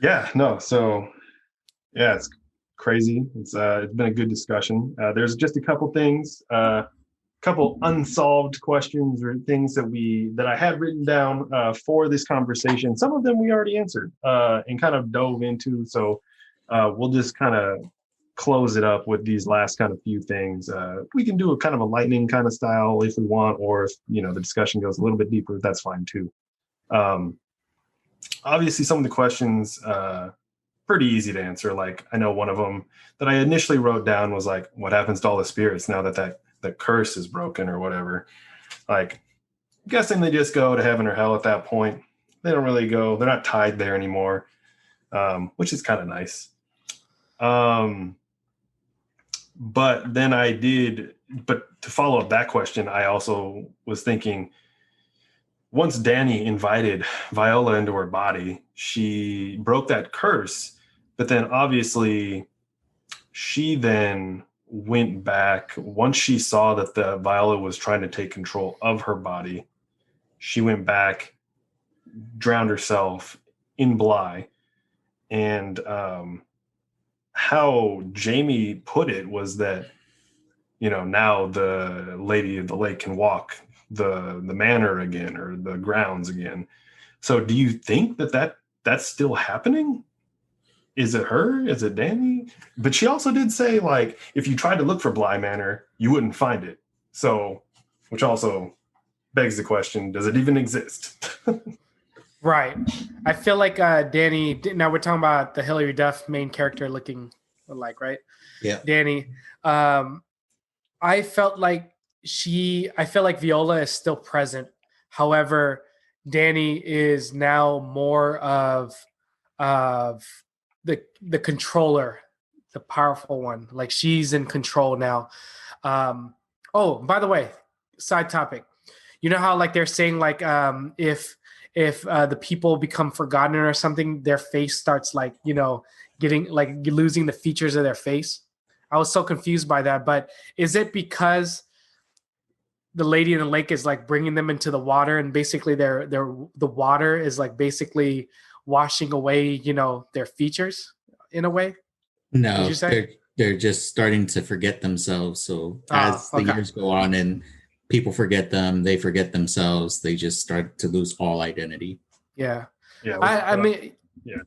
Yeah, no. So yeah, it's crazy. It's been a good discussion. There's just a couple things, couple unsolved questions or things that I had written down for this conversation. Some of them we already answered and kind of dove into. So we'll just kind of close it up with these last kind of few things. We can do a kind of a lightning kind of style if we want, or if you know the discussion goes a little bit deeper, that's fine too. Obviously, some of the questions pretty easy to answer. Like I know one of them that I initially wrote down was like, what happens to all the spirits now that the curse is broken or whatever? Like, I'm guessing they just go to heaven or hell at that point. They don't really go. They're not tied there anymore, which is kind of nice. But then but to follow up that question, I also was thinking, once Danny invited Viola into her body, she broke that curse, but then obviously she then went back once she saw that the Viola was trying to take control of her body. She went back, drowned herself in Bly, and how Jamie put it was that, you know, now the Lady of the Lake can walk the manor again or the grounds again. So do you think that's still happening? Is it her? Is it Danny? But she also did say, like, if you tried to look for Bly Manor, you wouldn't find it. So, which also begs the question, does it even exist? Right. I feel like Danny, now we're talking about the Hilary Duff main character looking like, right? Yeah. Danny. I felt like Viola is still present. However, Danny is now more of the controller, the powerful one. Like she's in control now. Oh, by the way, side topic. You know how like they're saying like if the people become forgotten or something, their face starts like, you know, getting like losing the features of their face. I was so confused by that, but is it because the Lady in the Lake is like bringing them into the water and basically the water is like basically washing away, you know, their features in a way? Did No, you say? they're just starting to forget themselves. So as the Okay. years go on and people forget them, they forget themselves, they just start to lose all identity. Yeah. Yeah. I mean, yeah.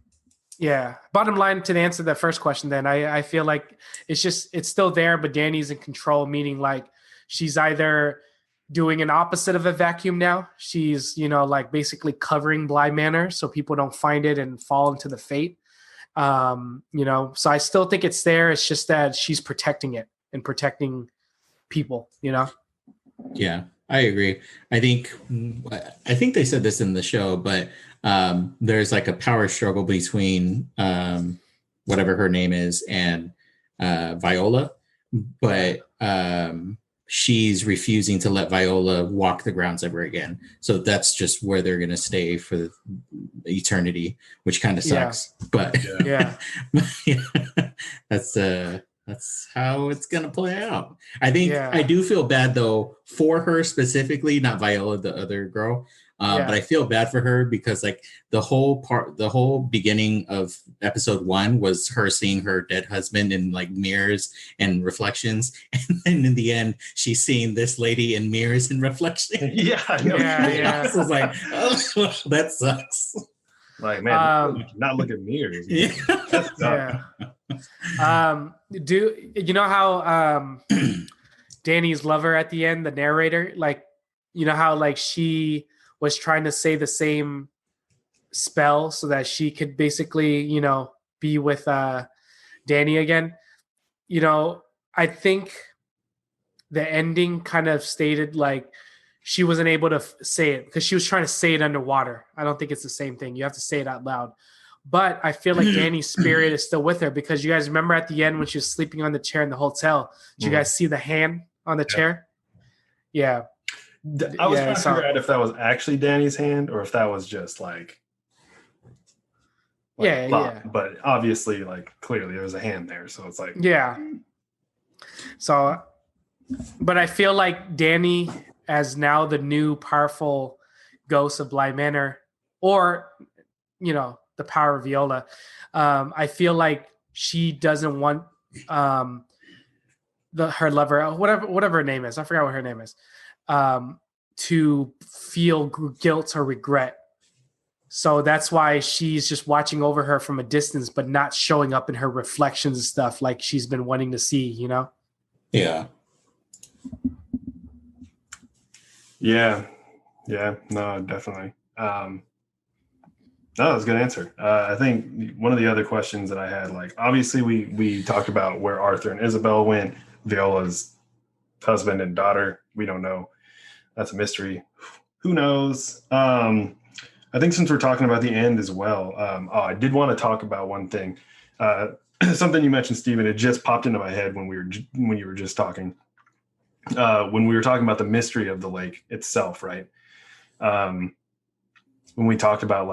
yeah. Bottom line, to answer that first question, then I feel like it's still there, but Danny's in control, meaning like she's either doing an opposite of a vacuum now. She's, you know, like basically covering Bly Manor so people don't find it and fall into the fate. You know, so I still think it's there. It's just that she's protecting it and protecting people, you know? Yeah, I agree. I think they said this in the show, but there's like a power struggle between whatever her name is and Viola, but she's refusing to let Viola walk the grounds ever again. So that's just where they're going to stay for eternity, which kind of sucks. But Yeah. that's how it's going to play out. I think Yeah. I do feel bad though for her specifically, not Viola, the other girl. But I feel bad for her because like the whole beginning of episode 1 was her seeing her dead husband in like mirrors and reflections. And then in the end, she's seeing this lady in mirrors and reflections. Yeah. I know. Yeah. So it's like, oh, that sucks. Like, man, not look at mirrors. Yeah. Do you know how Danny's lover at the end, the narrator, like, you know how like she was trying to say the same spell so that she could basically, you know, be with Danny again? You know, I think the ending kind of stated like she wasn't able to say it because she was trying to say it underwater. I don't think it's the same thing. You have to say it out loud. But I feel like Danny's spirit is still with her, because you guys remember at the end when she was sleeping on the chair in the hotel, did you guys see the hand on the chair? Yeah. I was trying to figure out if that was actually Danny's hand or if that was just like thought. But obviously, like, clearly there was a hand there, so it's like, yeah. So, but I feel like Danny, as now the new powerful ghost of Bly Manor, or the power of Viola, I feel like she doesn't want her lover, whatever her name is, I forgot what her name is, to feel guilt or regret. So that's why she's just watching over her from a distance, but not showing up in her reflections and stuff like she's been wanting to see, Yeah. Yeah. No, definitely. No, that was a good answer. I think one of the other questions that I had, like, obviously we talked about where Arthur and Isabel went, Viola's husband and daughter. We don't know. That's a mystery. Who knows? I think since we're talking about the end as well, I did want to talk about one thing. Something you mentioned, Stephen, it just popped into my head when you were just talking. When we were talking about the mystery of the lake itself, right? When we talked about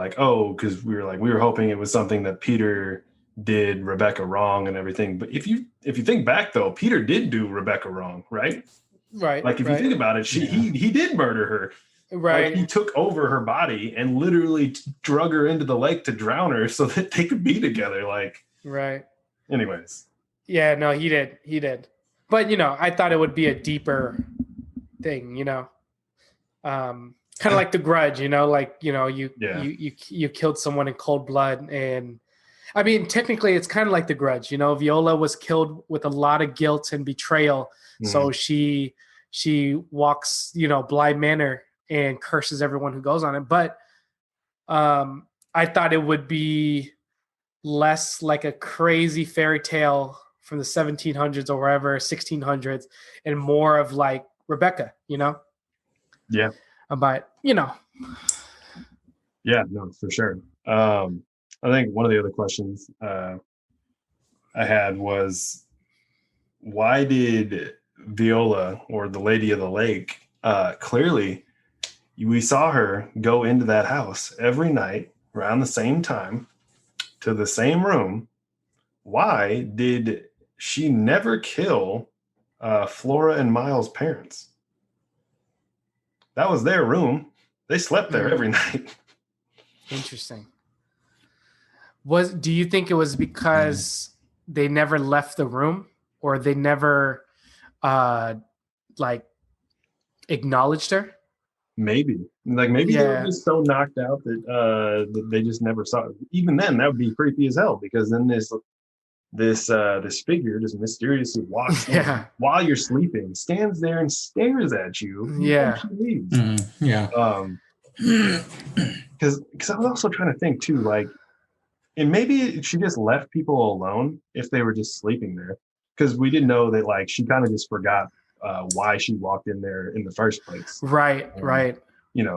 because we were hoping it was something that Peter did Rebecca wrong and everything. But if you think back, though, Peter did do Rebecca wrong, right? Right. Like, if you think about it, he did murder her. Right. Like, he took over her body and literally drug her into the lake to drown her so that they could be together. Like, right. Anyways. Yeah, no, he did. But, I thought it would be a deeper thing, kind of like The Grudge, you killed someone in cold blood. And I mean, technically it's kind of like The Grudge, Viola was killed with a lot of guilt and betrayal. Mm-hmm. So she walks, Bly Manor and curses everyone who goes on it. But I thought it would be less like a crazy fairy tale from the 1700s or wherever, 1600s, and more of like Rebecca, Yeah. But, Yeah, no, for sure. I think one of the other questions I had was, why did Viola, or the Lady of the Lake, clearly we saw her go into that house every night around the same time to the same room. Why did she never kill Flora and Miles' parents? That was their room. They slept there every night. Interesting. Do you think it was because they never left the room, or they never acknowledged her? Maybe they were just so knocked out that they just never saw it. Even then, that would be creepy as hell, because then this figure just mysteriously walks in while you're sleeping, stands there and stares at you. Yeah. She leaves. Because I was also trying to think too, like, and maybe she just left people alone if they were just sleeping there, because we didn't know that, like, she kind of just forgot why she walked in there in the first place. Right.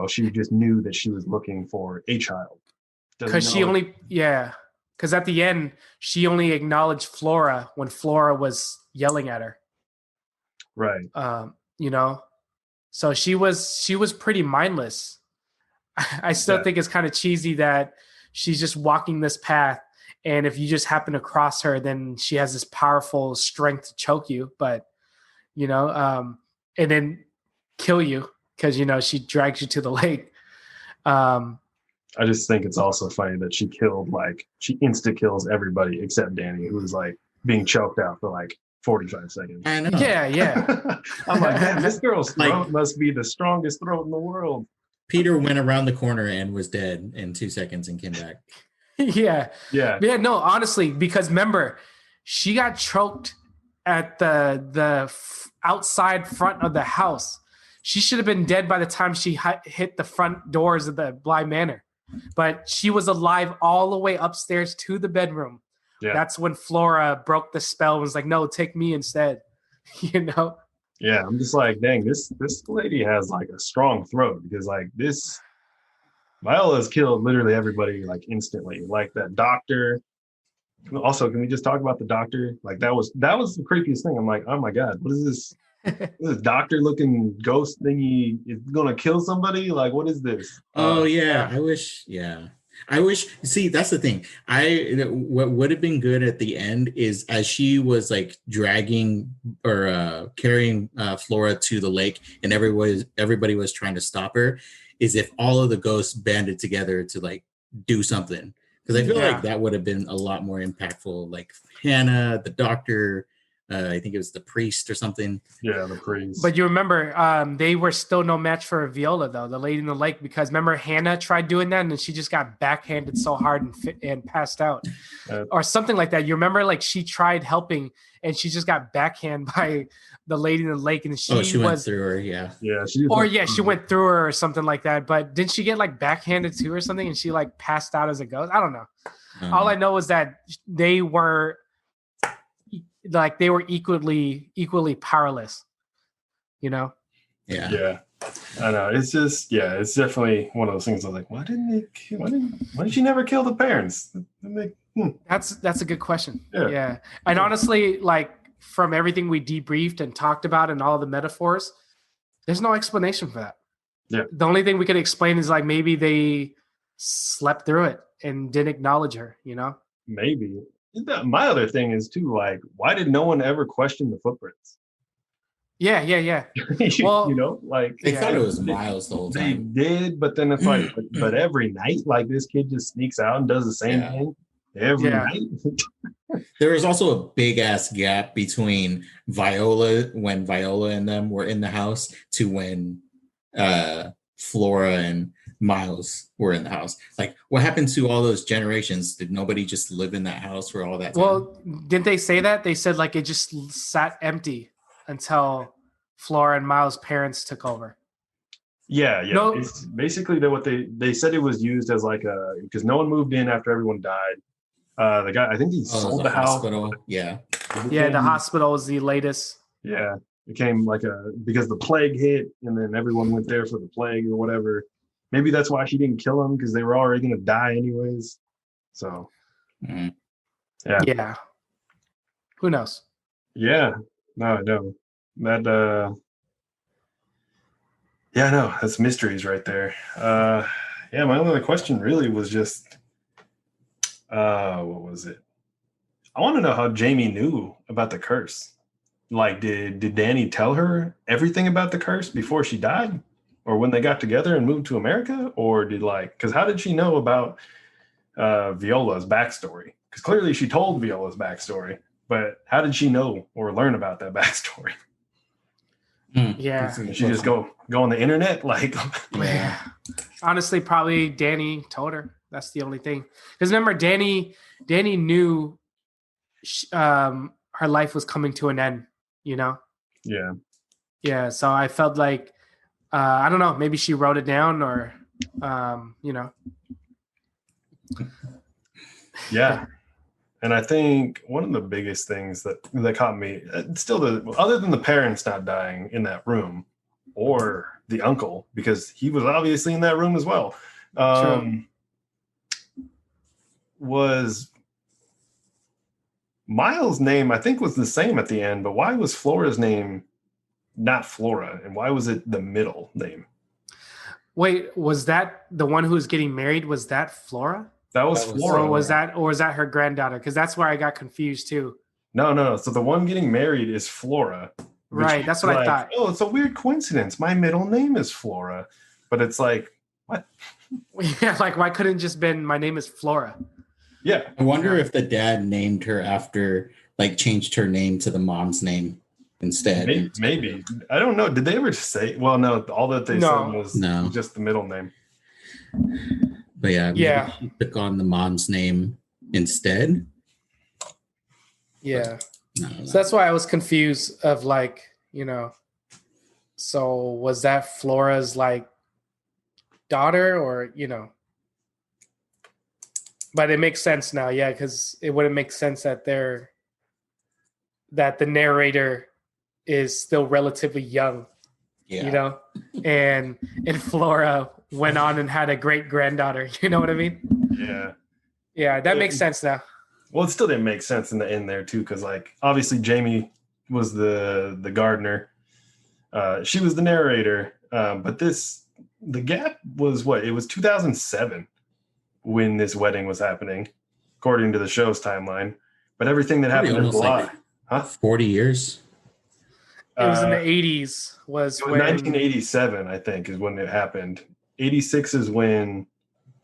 She just knew that she was looking for a child. Because because at the end, she only acknowledged Flora when Flora was yelling at her. Right. So she was pretty mindless. I still think it's kind of cheesy that she's just walking this path, and if you just happen to cross her, then she has this powerful strength to choke you, but and then kill you because she drags you to the lake. I just think it's also funny that she insta kills everybody except Danny, who was like being choked out for like 45 seconds. I know. Yeah. I'm like, man, this girl's throat must be the strongest throat in the world. Peter went around the corner and was dead in 2 seconds and came back. Yeah. No, honestly, because remember, she got choked at the outside front of the house. She should have been dead by the time she hit the front doors of the Bly Manor. But she was alive all the way upstairs to the bedroom. Yeah. That's when Flora broke the spell and was like, no, take me instead. Yeah, I'm just like, dang, this lady has like a strong throat, because like this, Viola's killed literally everybody like instantly. Like that doctor. Also, can we just talk about the doctor? Like that was the creepiest thing. I'm like, oh my god, what is this? This doctor looking ghost thingy is gonna kill somebody? Like, what is this? Oh yeah, Yeah. I wish. Yeah, I wish. See, that's the thing. What would have been good at the end is as she was like dragging or carrying Flora to the lake, and everybody was trying to stop her. Is if all of the ghosts banded together to like do something, because I feel like Yeah. that would have been a lot more impactful. Like Hannah, the doctor, I think it was the priest or something. Yeah, the priest. But you remember, they were still no match for Viola, though, the lady in the lake, because remember Hannah tried doing that and then she just got backhanded so hard and passed out, or something like that. You remember, like she tried helping and she just got backhand by the lady in the lake, and She went through her, yeah. Yeah, she went through her or something like that. But didn't she get like backhanded too or something, and she like passed out as a ghost? I don't know. All I know is that they were equally powerless, you know? Yeah. I know. It's just, it's definitely one of those things. I was like, why did she never kill the parents? That's a good question. Yeah. And honestly, like from everything we debriefed and talked about and all the metaphors, there's no explanation for that. Yeah. The only thing we could explain is like maybe they slept through it and didn't acknowledge her, you know? Maybe. My other thing is too, like, why did no one ever question the footprints? Yeah. Well, you know, like they thought it was Miles the whole time. They did, but then it's like, but every night, like this kid just sneaks out and does the same thing every night. There was also a big ass gap between when Viola and them were in the house to when Flora and Miles were in the house. Like, what happened to all those generations? Did nobody just live in that house for all that time? Well, didn't they say that? They said like it just sat empty until Flora and Miles' parents took over. Yeah. No, it's basically what they said it was used as like because no one moved in after everyone died. The guy, I think he sold the hospital. house. Yeah. The hospital was the latest. Yeah. It became like because the plague hit and then everyone went there for the plague or whatever. Maybe that's why she didn't kill them, because they were already going to die anyways. So, yeah. Who knows? Yeah. No, I know. That, no, that's mysteries right there. My only other question really was just, what was it? I want to know how Jamie knew about the curse. Like, did Danny tell her everything about the curse before she died? Or when they got together and moved to America? Or because how did she know about Viola's backstory? Because clearly she told Viola's backstory, but how did she know or learn about that backstory? Yeah. Did she just go on the internet? Like, honestly, probably Danny told her. That's the only thing. Because remember, Danny knew her life was coming to an end, you know? Yeah. Yeah. So I felt like, I don't know, maybe she wrote it down or, you know. Yeah. And I think one of the biggest things that caught me, other than the parents not dying in that room or the uncle, because he was obviously in that room as well, was Miles' name, I think, was the same at the end, but why was Flora's name not Flora, and why was it the middle name? Wait, was that the one who was getting married? Was that Flora? That was Flora. Or was that her granddaughter? Because that's where I got confused too. No. So the one getting married is Flora. Right. That's what I thought. Oh, it's a weird coincidence. My middle name is Flora, but it's like, what? Yeah, like why couldn't it just been my name is Flora? Yeah. I wonder if the dad named her after, like, changed her name to the mom's name instead. Maybe. I don't know. Did they ever say? Well, no. All that they said was just the middle name. But maybe she took on the mom's name instead. Yeah. So that's why I was confused of like, you know, so was that Flora's like daughter or, you know? But it makes sense now, yeah, because it wouldn't make sense that the narrator is still relatively young, you know, and Flora went on and had a great granddaughter. You know what I mean? Yeah. Yeah, that makes sense now. Well, it still didn't make sense in the end there too, because like obviously Jamie was the gardener, she was the narrator, but the gap was what? It was 2007 when this wedding was happening, according to the show's timeline. But everything that happened in Bly, 40 years. It was in the 80s. Was when 1987, I think, is when it happened. 86 is when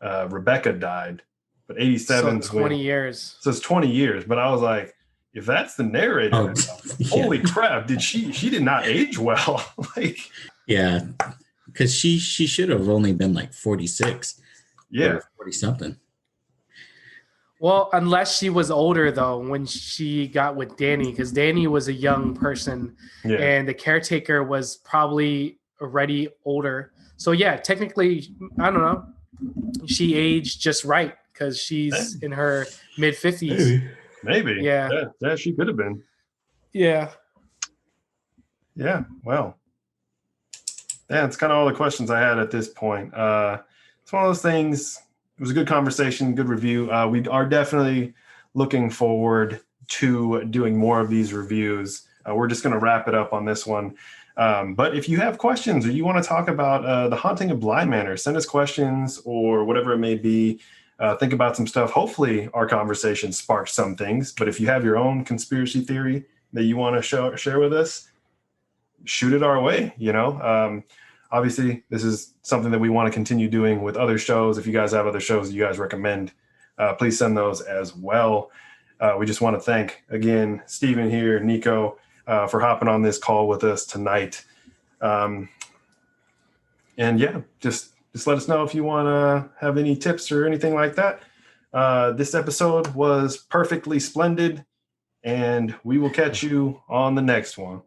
Rebecca died, but 87 is 20 years. So it's 20 years. But I was like, if that's the narrator, holy crap! She did not age well. Like, yeah, because she should have only been like 46. Yeah, 40 something. Well, unless she was older though when she got with Danny, because Danny was a young person, and the caretaker was probably already older. So yeah, technically, I don't know. She aged just right because she's in her mid-50s. Maybe. Yeah, she could have been. Yeah. Yeah. Well, that's kind of all the questions I had at this point. It's one of those things. It was a good conversation, good review. We are definitely looking forward to doing more of these reviews. We're just going to wrap it up on this one. But if you have questions or you want to talk about the Haunting of Bly Manor, send us questions or whatever it may be. Think about some stuff. Hopefully our conversation sparked some things. But if you have your own conspiracy theory that you want to share with us, shoot it our way. Obviously, this is something that we want to continue doing with other shows. If you guys have other shows you guys recommend, please send those as well. We just want to thank, again, Steven here, Niko, for hopping on this call with us tonight. And yeah, just let us know if you want to have any tips or anything like that. This episode was perfectly splendid, and we will catch you on the next one.